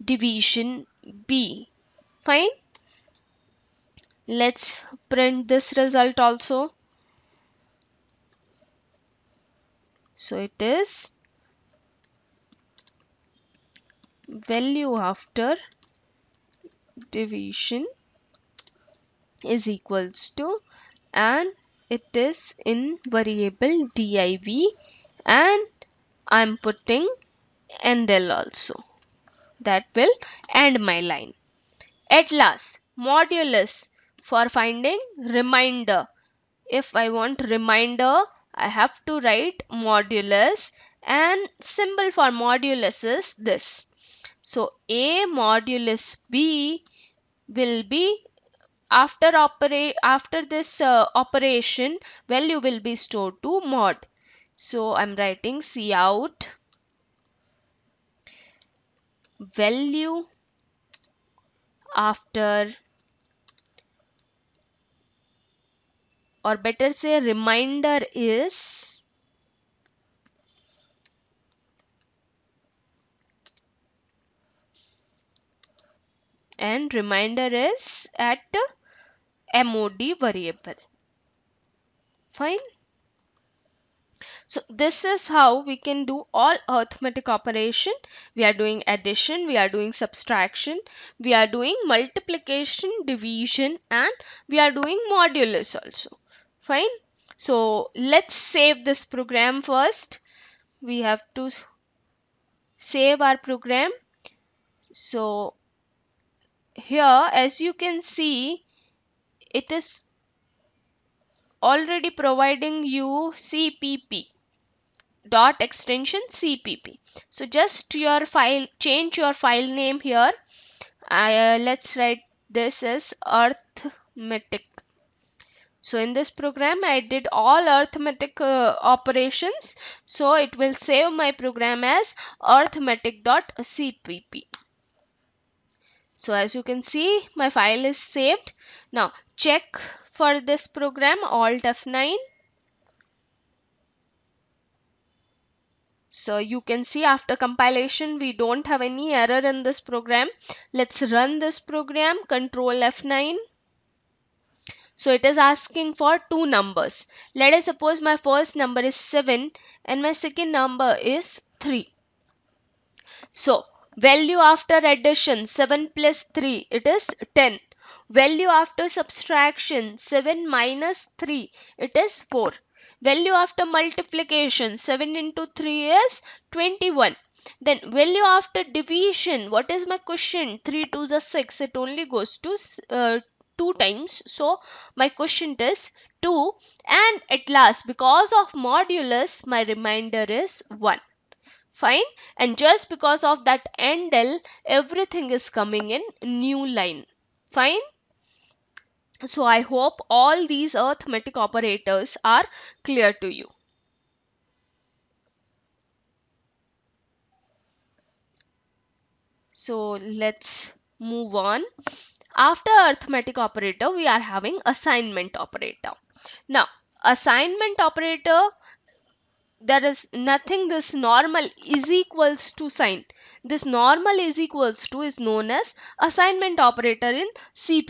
division b. Fine. Let's print this result also. So it is value after division is equals to, and it is in variable div, and I'm putting endl also. That will end my line. At last, modulus for finding remainder. If I want remainder, I have to write modulus, and symbol for modulus is this. So a modulus b will be after this operation, value will be stored to mod. So I'm writing cout value after, or better say reminder is, and reminder is at mod variable. Fine. So this is how we can do all arithmetic operation. We are doing addition, we are doing subtraction, we are doing multiplication, division, and we are doing modulus also. Fine. So let's save this program first. We have to save our program. So here, as you can see, it is already providing you CPP dot extension CPP. So just your file, change your file name here. Let's write this as arithmetic. So in this program I did all arithmetic operations, so it will save my program as arithmetic.cpp. So as you can see, my file is saved. Now check for this program, Alt F9. So you can see after compilation we don't have any error in this program. Let's run this program, Control F9. So it is asking for two numbers. Let us suppose my first number is 7 and my second number is 3. So value after addition 7 plus 3, it is 10. Value after subtraction 7 minus 3, it is 4. Value after multiplication 7 into 3 is 21. Then value after division, what is my question? 3 2 is 6, it only goes to 2 times. So my quotient is 2, and at last because of modulus my remainder is 1. Fine. And just because of that AND everything is coming in new line. Fine. So I hope all these arithmetic operators are clear to you. So let's move on. After arithmetic operator, we are having assignment operator. Now, assignment operator, there is nothing, this normal is equals to sign. This normal is equals to is known as assignment operator in C++.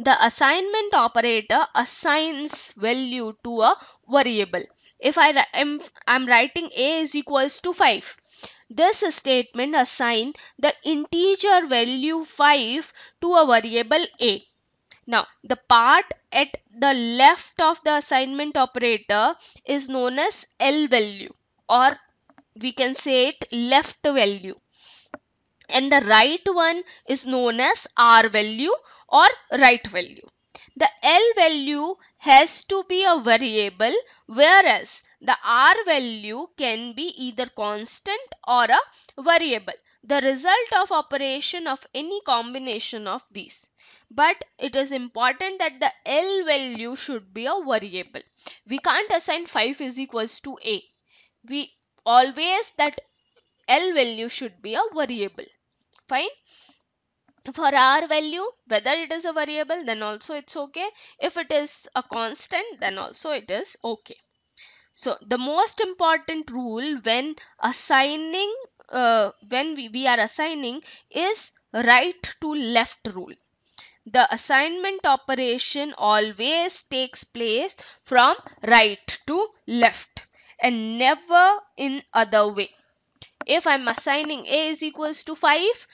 The assignment operator assigns value to a variable. If I'm writing a is equals to 5, this statement assign the integer value 5 to a variable a. Now, the part at the left of the assignment operator is known as L value, or we can say it left value. And the right one is known as R value or right value. The L value has to be a variable, whereas the R value can be either constant or a variable, the result of operation of any combination of these. But it is important that the L value should be a variable. We can't assign 5 is equals to A. We always that L value should be a variable. Fine. For R value, whether it is a variable, then also it's okay. If it is a constant, then also it is okay. So the most important rule when assigning, when we are assigning, is right to left rule. The assignment operation always takes place from right to left and never in other way. If I'm assigning a is equals to 5,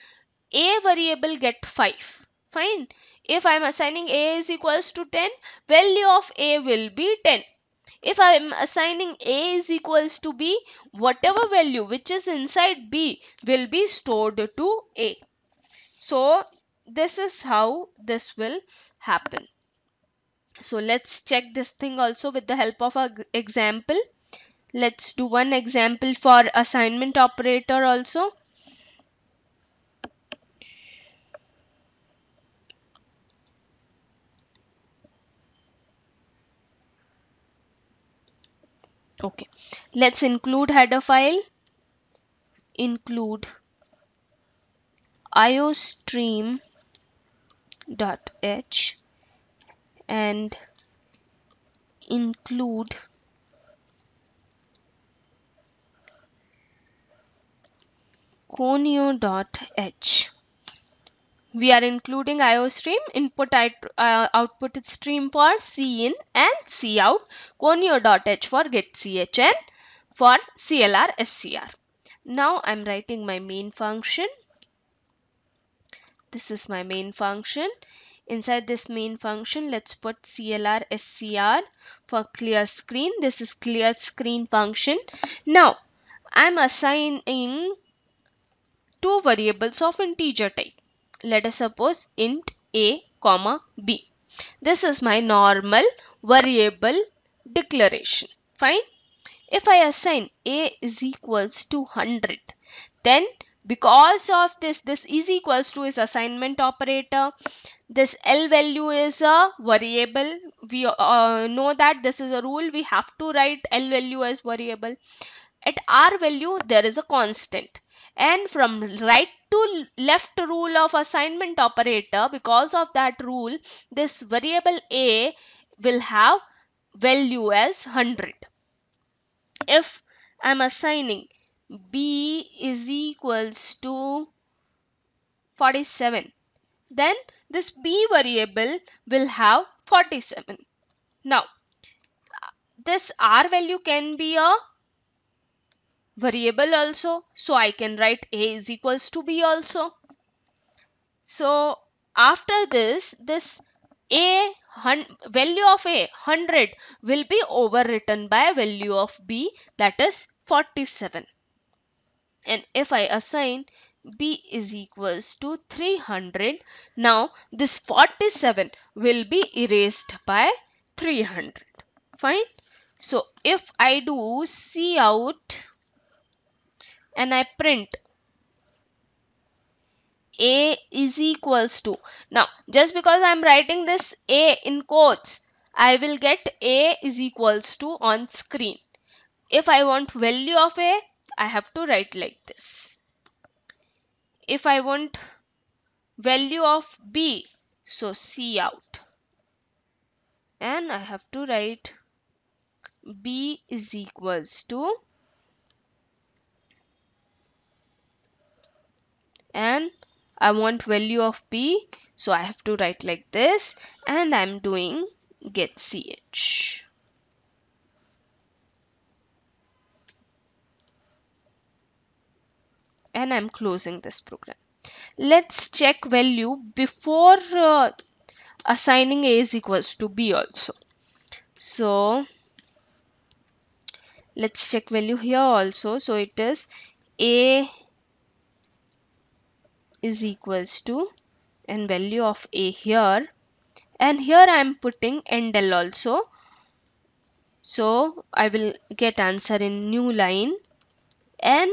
a variable get 5. Fine. If I am assigning a is equals to 10, value of a will be 10. If I am assigning a is equals to b, whatever value which is inside b will be stored to a. So this is how this will happen. So let's check this thing also with the help of an example. Let's do one example for assignment operator also. Okay, let's include header file, include iostream.h and include conio.h. We are including iostream, output stream for cin and cout, conio.h for getch and for clr scr. Now I'm writing my main function. This is my main function. Inside this main function, let's put clr scr for clear screen. This is clear screen function. Now I'm assigning two variables of integer type. Let us suppose int a comma b. This is my normal variable declaration. Fine. If I assign a is equals to 100, then because of this is equals to is assignment operator. This L value is a variable. We know that this is a rule. We have to write L value as variable. At R value, there is a constant. And from right to left rule of assignment operator, because of that rule, this variable A will have value as 100. If I'm assigning B is equals to 47, then this B variable will have 47. Now, this R value can be a variable also. So I can write A is equals to B also. So after this value of A 100 will be overwritten by value of B, that is 47. And if I assign B is equals to 300, now this 47 will be erased by 300. Fine. So if I do cout and I print A is equals to, now just because I am writing this A in quotes, I will get A is equals to on screen. If I want value of A, I have to write like this. If I want value of B, so cout, and I have to write B is equals to, and I want value of B, so I have to write like this, and I'm doing get ch. And I'm closing this program. Let's check value before assigning A is equals to B also. So let's check value here also. So it is A is equals to, and value of A here, and here I am putting endl also. So I will get answer in new line. And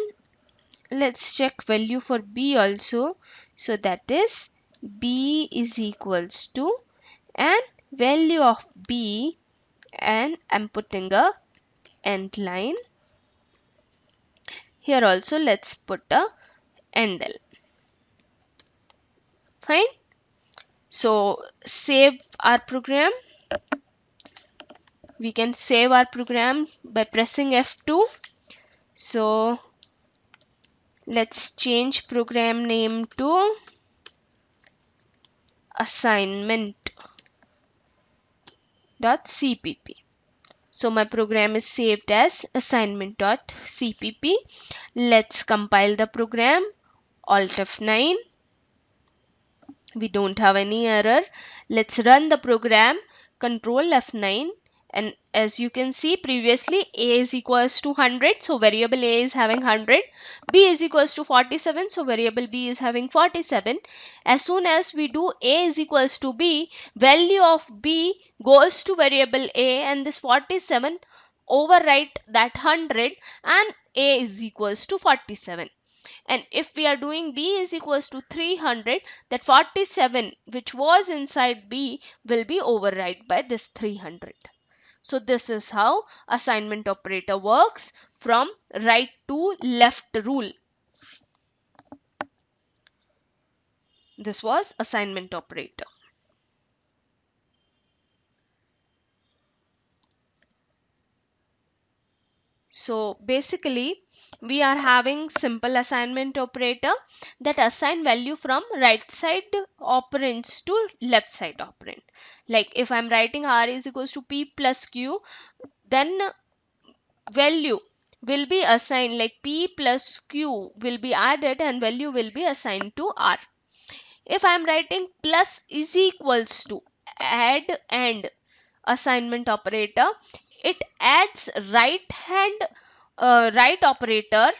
let's check value for B also. So that is B is equals to, and value of B, and I'm putting a end line. Here also let's put a endl. Fine. So save our program. We can save our program by pressing F2. So let's change program name to assignment.cpp. So my program is saved as assignment.cpp. Let's compile the program. Alt F9. We don't have any error. Let's run the program. Control F9. And as you can see, previously A is equals to 100, so variable A is having 100. B is equals to 47, so variable B is having 47. As soon as we do A is equals to B, value of B goes to variable A, and this 47 overwrite that 100, and A is equals to 47. And if we are doing B is equals to 300, that 47 which was inside B will be override by this 300. So this is how assignment operator works from right to left rule. This was assignment operator. So basically we are having simple assignment operator that assign value from right side operands to left side operand. Like if I'm writing R is equals to P plus Q, then value will be assigned, like P plus Q will be added and value will be assigned to R. If I am writing plus is equals to add and assignment operator, it adds right operator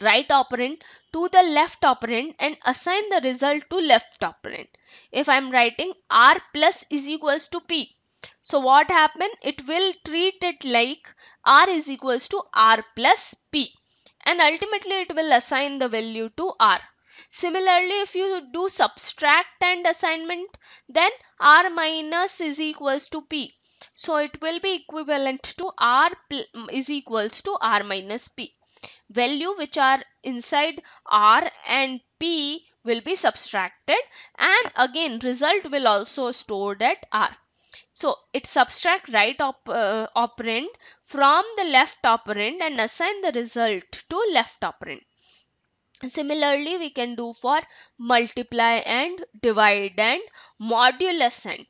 right operand to the left operand and assign the result to left operand. If I'm writing r plus is equals to p, so what happened? It will treat it like r is equals to r plus p, and ultimately it will assign the value to r. Similarly, if you do subtract and assignment, then r minus is equals to p. So it will be equivalent to is equals to r minus p. Value which are inside r and p will be subtracted, and again result will also stored at r. So it subtract operand from the left operand and assign the result to left operand. Similarly, we can do for multiply and divide and modulus, and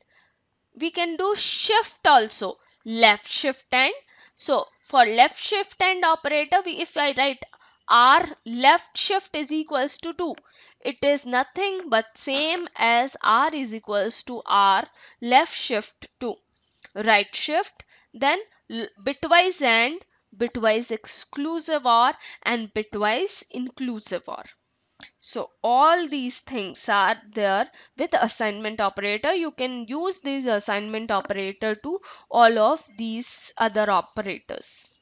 we can do shift also, left shift and. So for left shift and operator, if I write r left shift is equals to 2, it is nothing but same as r is equals to r left shift 2. Right shift, then bitwise and, bitwise exclusive or, and bitwise inclusive or. So all these things are there with assignment operator. You can use this assignment operator to all of these other operators.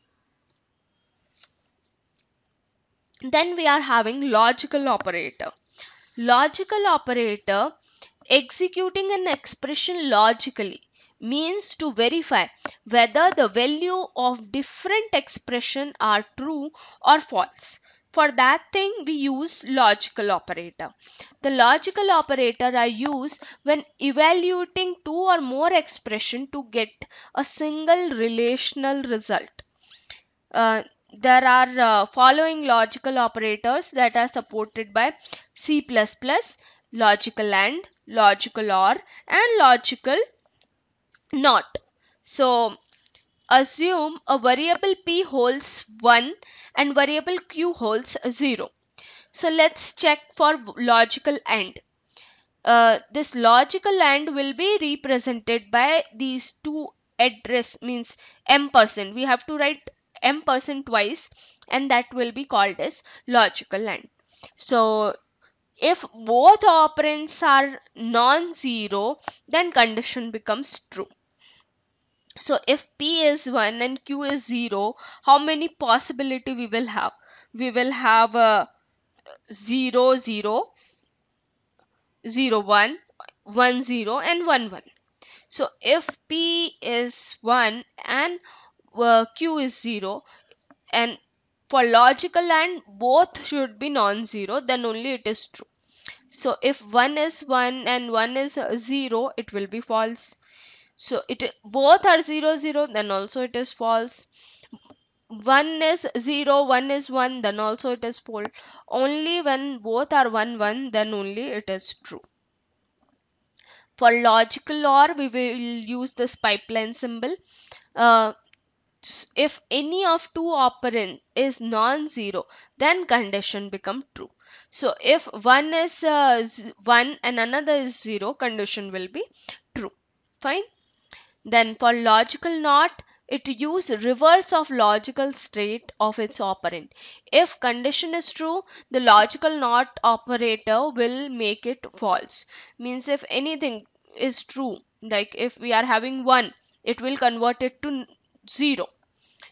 Then we are having logical operator. Logical operator, executing an expression logically, means to verify whether the value of different expression are true or false. For that thing we use logical operator. The logical operator are used when evaluating two or more expression to get a single relational result. Uh, there are following logical operators that are supported by C++: logical AND, logical OR, and logical NOT. So assume a variable p holds 1 and variable q holds 0. So let's check for logical AND. This logical AND will be represented by these two address, means m%. We have to write m% twice, and that will be called as logical AND. So if both operands are non-zero, then condition becomes true. So if p is 1 and q is 0, how many possibility we will have? We will have 0 0, 0 1, 1 0, and 1 1. So if p is 1 and q is 0, and for logical AND both should be non-zero, then only it is true. So if 1 is 1 and 1 is 0, it will be false. So both are 0 0, then also it is false. 1 is 0, 1 is 1, then also it is false. Only when both are 1 1, then only it is true. For logical OR, we will use this pipeline symbol. Uh, if any of two operand is non-zero, then condition become true. So if one is 1 and another is 0, condition will be true. Fine. Then for logical NOT, it use reverse of logical state of its operand. If condition is true, the logical NOT operator will make it false. Means if anything is true, like if we are having 1, it will convert it to 0.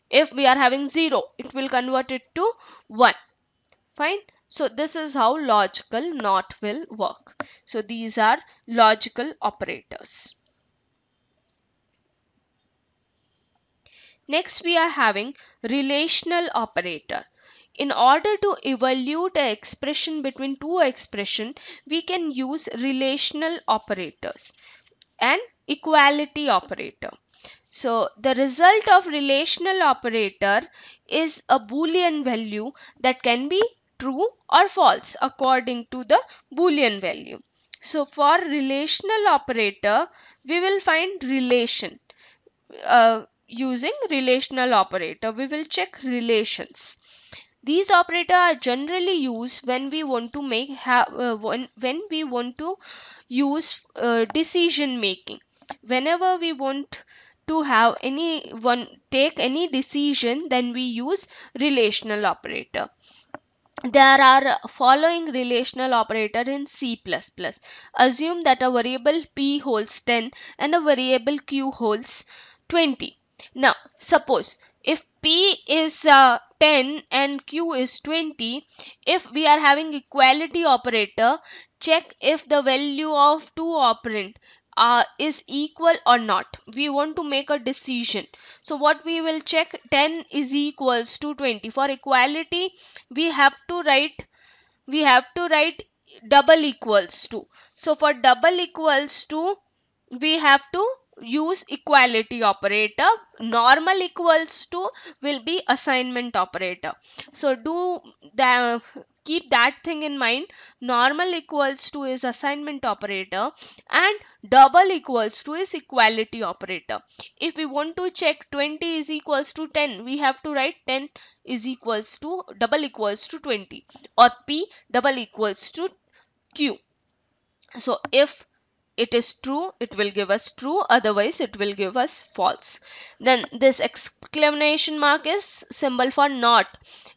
If we are having 0, it will convert it to 1. Fine. So this is how logical NOT will work. So these are logical operators. Next we are having relational operator. In order to evaluate an expression between two expressions, we can use relational operators and equality operator. So the result of relational operator is a Boolean value that can be true or false according to the Boolean value. So for relational operator, we will find relation. Using relational operator, we will check relations. These operators are generally used when we want to when we want to use decision making. Whenever we want to have take any decision, then we use relational operator. There are following relational operator in C++. Assume that a variable p holds 10 and a variable q holds 20. Now, suppose if p is 10 and q is 20, if we are having equality operator, check if the value of two operand is equal or not. We want to make a decision. So what we will check, 10 is equals to 20. For equality, we have to write double equals to. So for double equals to, we have to use equality operator. Normal equals to will be assignment operator. So do the keep that thing in mind. Normal equals to is assignment operator and double equals to is equality operator. If we want to check 20 is equals to 10, we have to write 10 is equals to double equals to 20, or p double equals to q. So if it is true, it will give us true, otherwise it will give us false. Then this exclamation mark is symbol for not.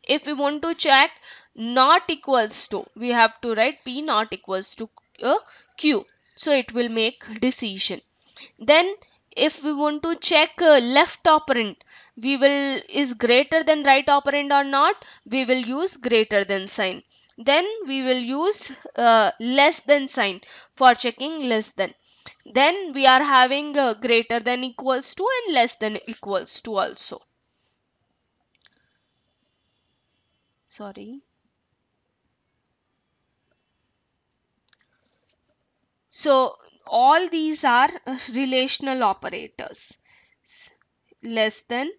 If we want to check not equals to, we have to write p not equals to q, so it will make decision. Then if we want to check left operand, we will is greater than right operand or not, we will use greater than sign. Then we will use less than sign for checking less than. Then we are having greater than equals to and less than equals to also. Sorry. So all these are relational operators. Less than,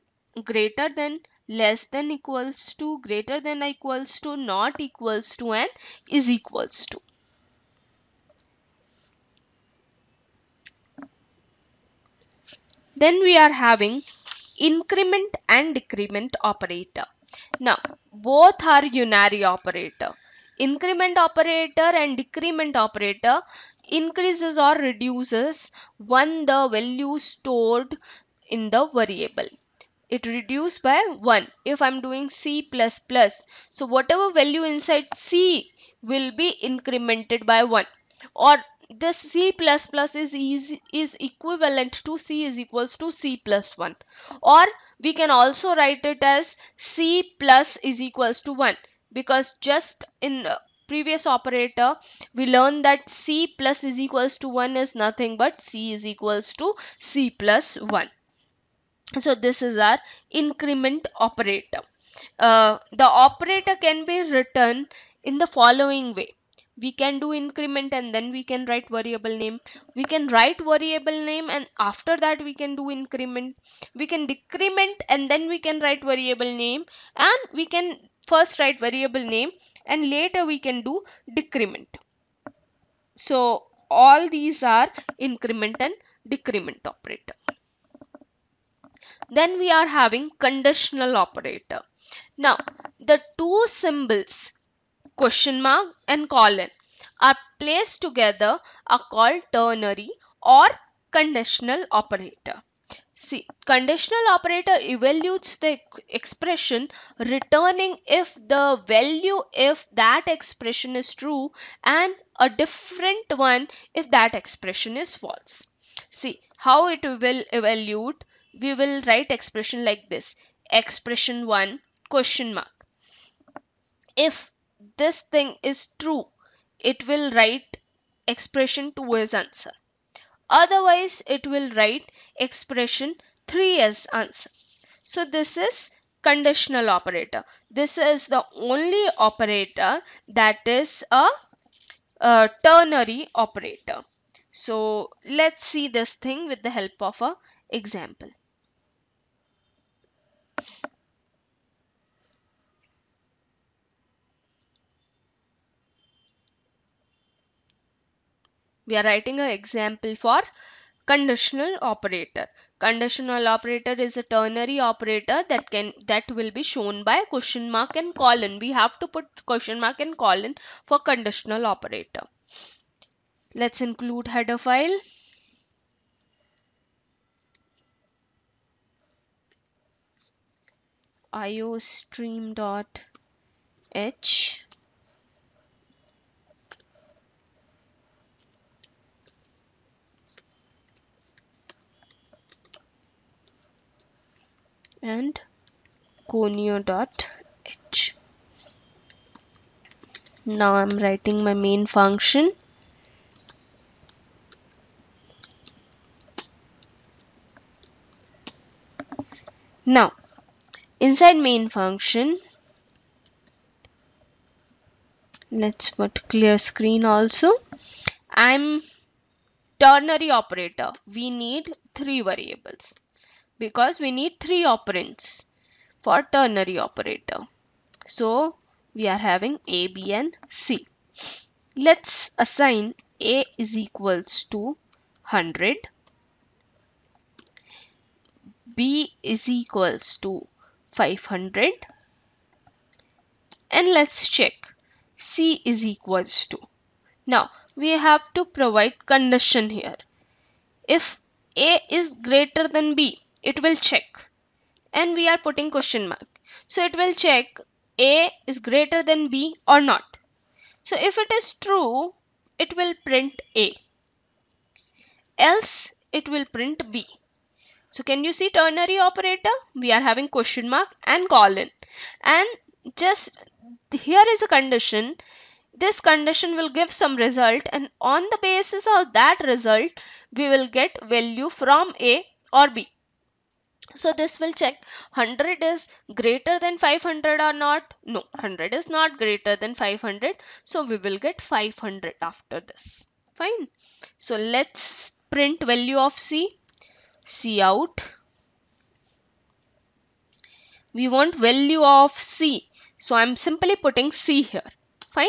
greater than, less than equals to, greater than equals to, not equals to, and is equals to. Then we are having increment and decrement operator. Now both are unary operator. Increment operator and decrement operator increases or reduces one the value stored in the variable. It reduced by 1 if I'm doing C++. So whatever value inside C will be incremented by 1, or this C++ is equivalent to C is equals to C plus 1, or we can also write it as C plus is equals to 1, because just in previous operator we learned that C plus is equals to 1 is nothing but C is equals to C plus 1. So this is our increment operator. The operator can be written in the following way. We can do increment and then we can write variable name. We can write variable name and after that we can do increment. We can decrement and then we can write variable name, and we can first write variable name and later we can do decrement. So all these are increment and decrement operator. Then we are having conditional operator. Now, the two symbols question mark and colon are placed together are called ternary or conditional operator. See, conditional operator evaluates the expression returning if the value if that expression is true and a different one if that expression is false. See how it will evaluate. We will write expression like this: expression 1 question mark. If this thing is true, it will write expression 2 as answer. Otherwise, it will write expression 3 as answer. So this is conditional operator. This is the only operator that is a ternary operator. So let's see this thing with the help of a example. We are writing an example for conditional operator. Conditional operator is a ternary operator that will be shown by question mark and colon. We have to put question mark and colon for conditional operator. Let's include header file. iostream.py. H and conio dot H. Now I'm writing my main function. Now inside main function, let's put clear screen also. I'm ternary operator. We need three variables because we need three operands for ternary operator. So we are having A, B and C. Let's assign A is equals to 100, B is equals to 500, and let's check C is equals to. Now we have to provide condition here. If A is greater than B, it will check, and we are putting question mark. So it will check A is greater than B or not. So if it is true, it will print A, else it will print B. So can you see ternary operator? We are having question mark and colon. And just here is a condition. This condition will give some result, and on the basis of that result, we will get value from A or B. So this will check 100 is greater than 500 or not. No, 100 is not greater than 500. So we will get 500 after this. Fine. So let's print value of C. C out. We want value of C. So I'm simply putting C here. Fine.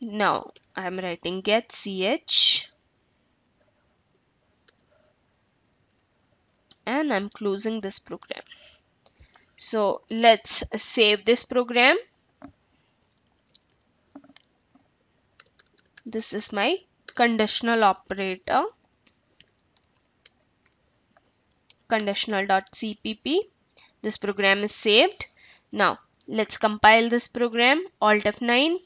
Now I'm writing get ch and I'm closing this program. So let's save this program. This is my conditional operator, conditional.cpp. This program is saved. Now let's compile this program. Alt F9.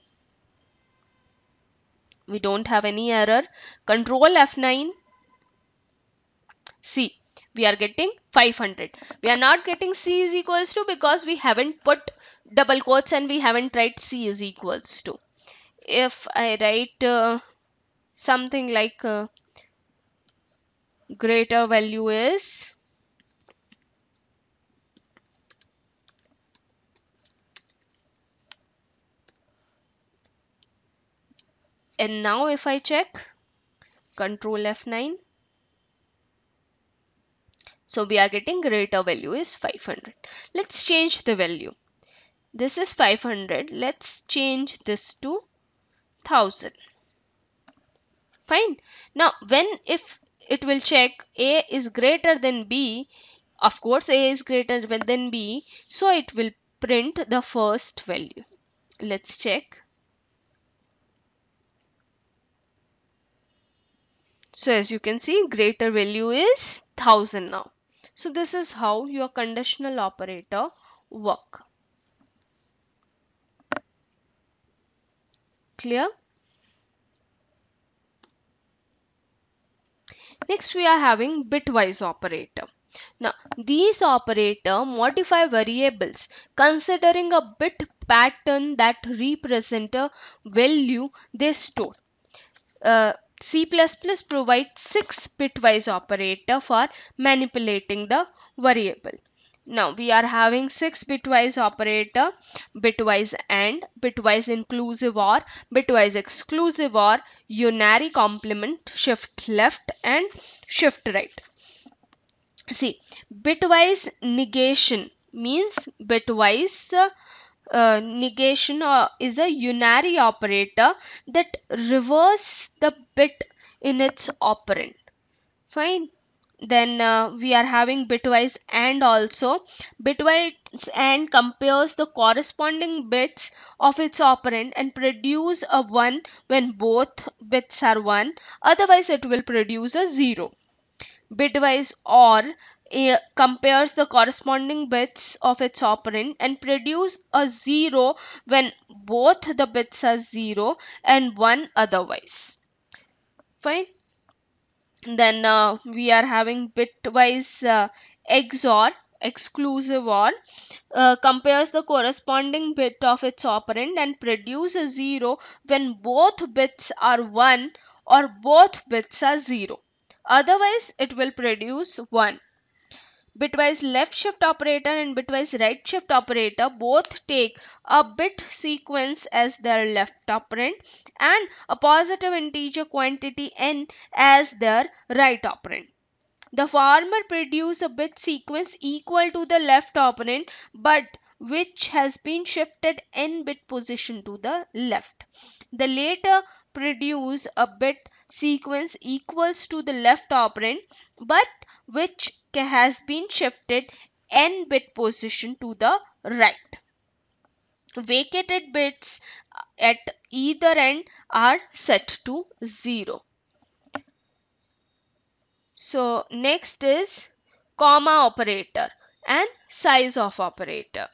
We don't have any error. Control F9. See, we are getting 500. We are not getting C is equals to because we haven't put double quotes and we haven't write C is equals to. If I write something like greater value is, and now if I check control F9, so we are getting greater value is 500. Let's change the value. This is 500. Let's change this to 1000. Fine. Now when if it will check A is greater than B, of course A is greater than B, so it will print the first value. Let's check. So as you can see, greater value is 1000 now. So this is how your conditional operator work. Clear? Next we are having bitwise operator. Now these operator modify variables considering a bit pattern that represent a value they store. C++ provides 6 bitwise operator for manipulating the variable. Now we are having 6 bitwise operator: bitwise AND, bitwise inclusive OR, bitwise exclusive OR, unary complement, shift left and shift right. See, bitwise negation means bitwise negation is a unary operator that reverse the bit in its operand. Fine. Then we are having bitwise AND also. Bitwise AND compares the corresponding bits of its operand and produce a 1 when both bits are 1. Otherwise, it will produce a 0. Bitwise OR compares the corresponding bits of its operand and produce a 0 when both the bits are 0 and 1 otherwise. Fine. Then we are having bitwise XOR, exclusive OR, compares the corresponding bit of its operand and produce a 0 when both bits are 1 or both bits are 0. Otherwise, it will produce 1. Bitwise left shift operator and bitwise right shift operator both take a bit sequence as their left operand and a positive integer quantity n as their right operand. The former produce a bit sequence equal to the left operand but which has been shifted n bit position to the left. The later produce a bit sequence equals to the left operand but which has been shifted n bit position to the right. Vacated bits at either end are set to 0. So next is comma operator and size of operator.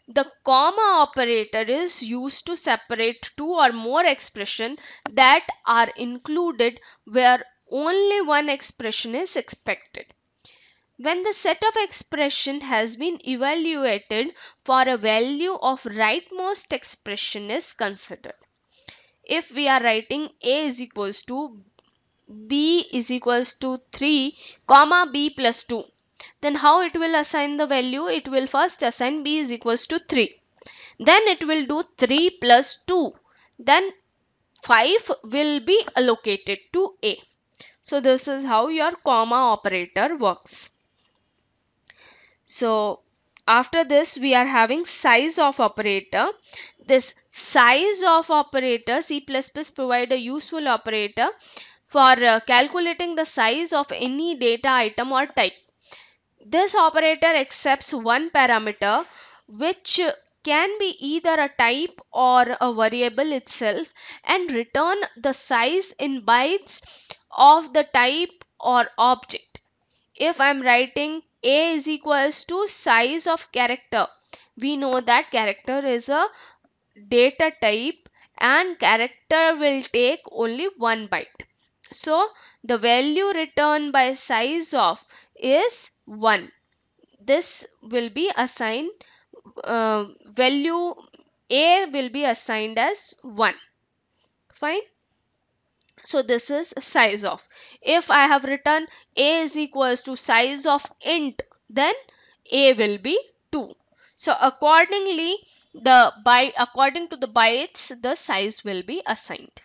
The comma operator is used to separate two or more expressions that are included where only one expression is expected. When the set of expression has been evaluated for a value of rightmost expression is considered. If we are writing a is equals to b is equals to 3 comma b plus 2, then how it will assign the value? It will first assign b is equals to 3, then it will do 3 plus 2, then 5 will be allocated to a. So this is how your comma operator works. So after this we are having size of operator. This size of operator, C++ provide a useful operator for calculating the size of any data item or type. This operator accepts one parameter which can be either a type or a variable itself and return the size in bytes of the type or object. If I'm writing a is equals to size of character, we know that character is a data type and character will take only one byte. So the value returned by size of is 1. This will be assigned, value a will be assigned as 1. Fine. So this is size of. If I have written a is equals to size of int, then a will be 2. So accordingly, according to the bytes, the size will be assigned.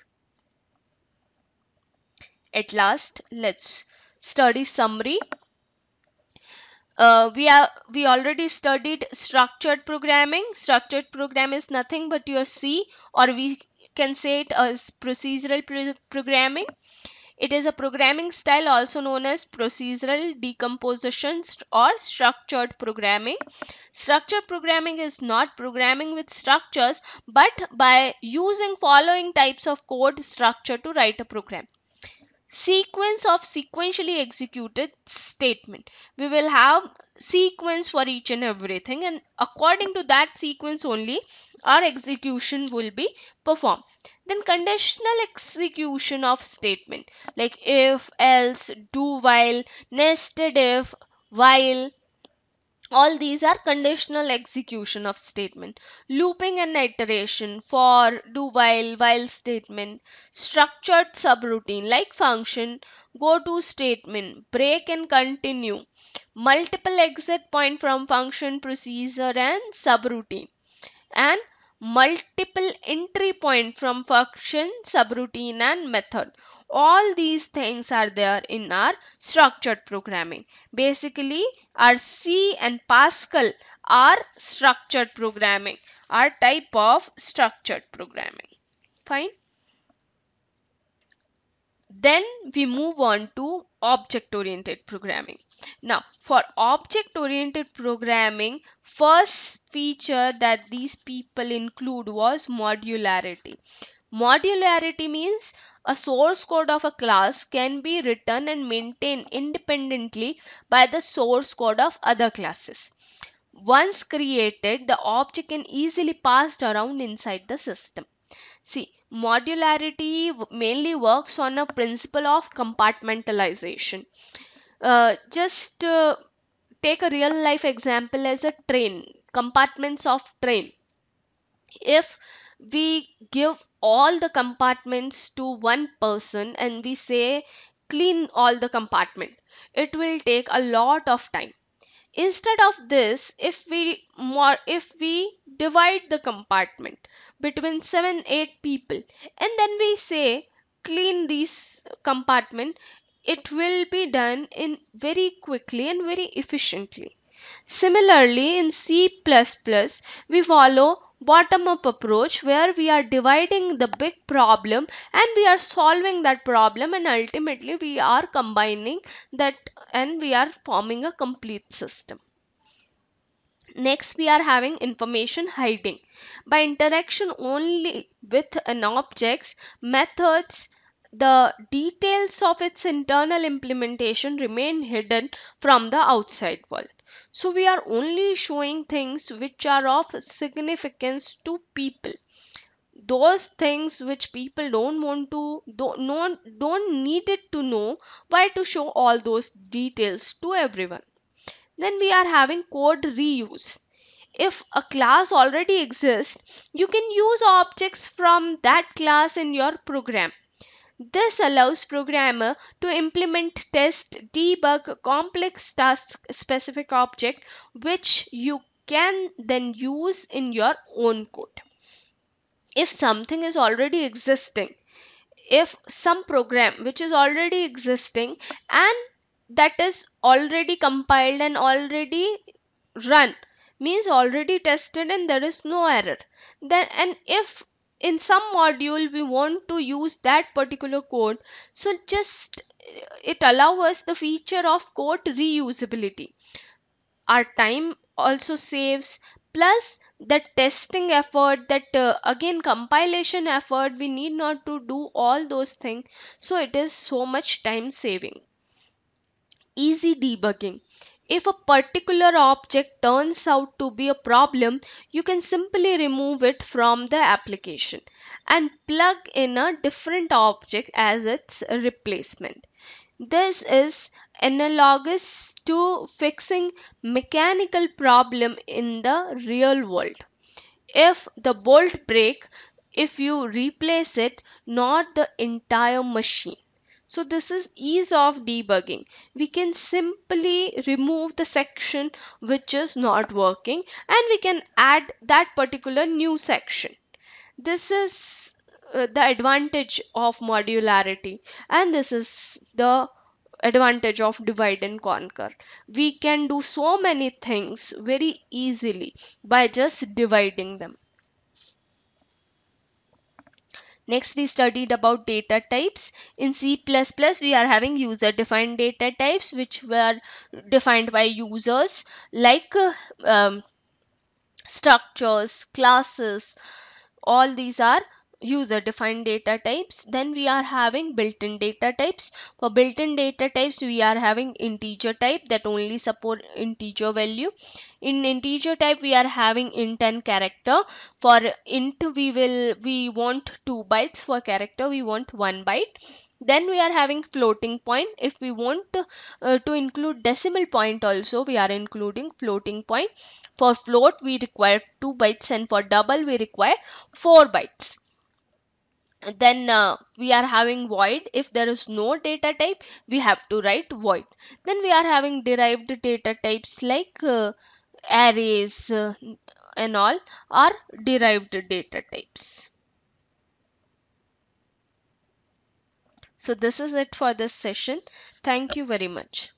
At last, let's study summary. We already studied structured programming. Structured program is nothing but your C, or we can say it as procedural programming. It is a programming style also known as procedural decomposition or structured programming. Structured programming is not programming with structures but by using following types of code structure to write a program. Sequence of sequentially executed statement. We will have sequence for each and everything, and according to that sequence only our execution will be performed. Then conditional execution of statement like if, else, do while, nested if, while, all these are conditional execution of statement. Looping and iteration, for, do while statement. Structured subroutine like function, go to statement, break and continue. Multiple exit point from function, procedure and subroutine. And multiple entry point from function, subroutine and method. All these things are there in our structured programming. Basically, our C and Pascal are structured programming, are type of structured programming. Fine. Then we move on to object-oriented programming. Now, for object-oriented programming, first feature that these people include was modularity. Modularity means A source code of a class can be written and maintained independently by the source code of other classes. Once created, the object can easily passed around inside the system. See, modularity mainly works on a principle of compartmentalization. Just take a real life example as a train, compartments of train. If we give all the compartments to one person and we say clean all the compartment, it will take a lot of time. Instead of this, if we divide the compartment between 7 8 people and then we say clean these compartment, it will be done in very quickly and very efficiently. Similarly, in C++, we follow bottom up approach where we are dividing the big problem and we are solving that problem, and ultimately we are combining that and we are forming a complete system. Next, we are having information hiding. By interaction only with an object's methods, the details of its internal implementation remain hidden from the outside world. So we are only showing things which are of significance to people. Those things which people don't need it to know, why to show all those details to everyone. Then we are having code reuse. If a class already exists, you can use objects from that class in your program. This allows programmer to implement, test, debug complex task specific object which you can then use in your own code. If something is already existing, if some program which is already existing and that is already compiled and already run, means already tested and there is no error, then and if in some module we want to use that particular code, so just it allow us the feature of code reusability. Our time also saves, plus the testing effort, that again compilation effort, we need not to do all those things, so it is so much time saving. Easy debugging. If a particular object turns out to be a problem, you can simply remove it from the application and plug in a different object as its replacement. This is analogous to fixing mechanical problem in the real world. If the bolt break, if you replace it, not the entire machine. So this is ease of debugging. We can simply remove the section which is not working and we can add that particular new section. This is the advantage of modularity, and this is the advantage of divide and conquer. We can do so many things very easily by just dividing them. Next, we studied about data types. In C++, we are having user defined data types which were defined by users, like structures, classes, all these are user defined data types. Then we are having built-in data types. For built-in data types, we are having integer type that only support integer value. In integer type, we are having int and character. For int, we want 2 bytes. For character, we want 1 byte. Then we are having floating point. If we want to include decimal point also, we are including floating point. For float, we require 2 bytes, and for double, we require 4 bytes. Then we are having void. If there is no data type, we have to write void. Then we are having derived data types like arrays and all are derived data types. So this is it for this session. Thank you very much.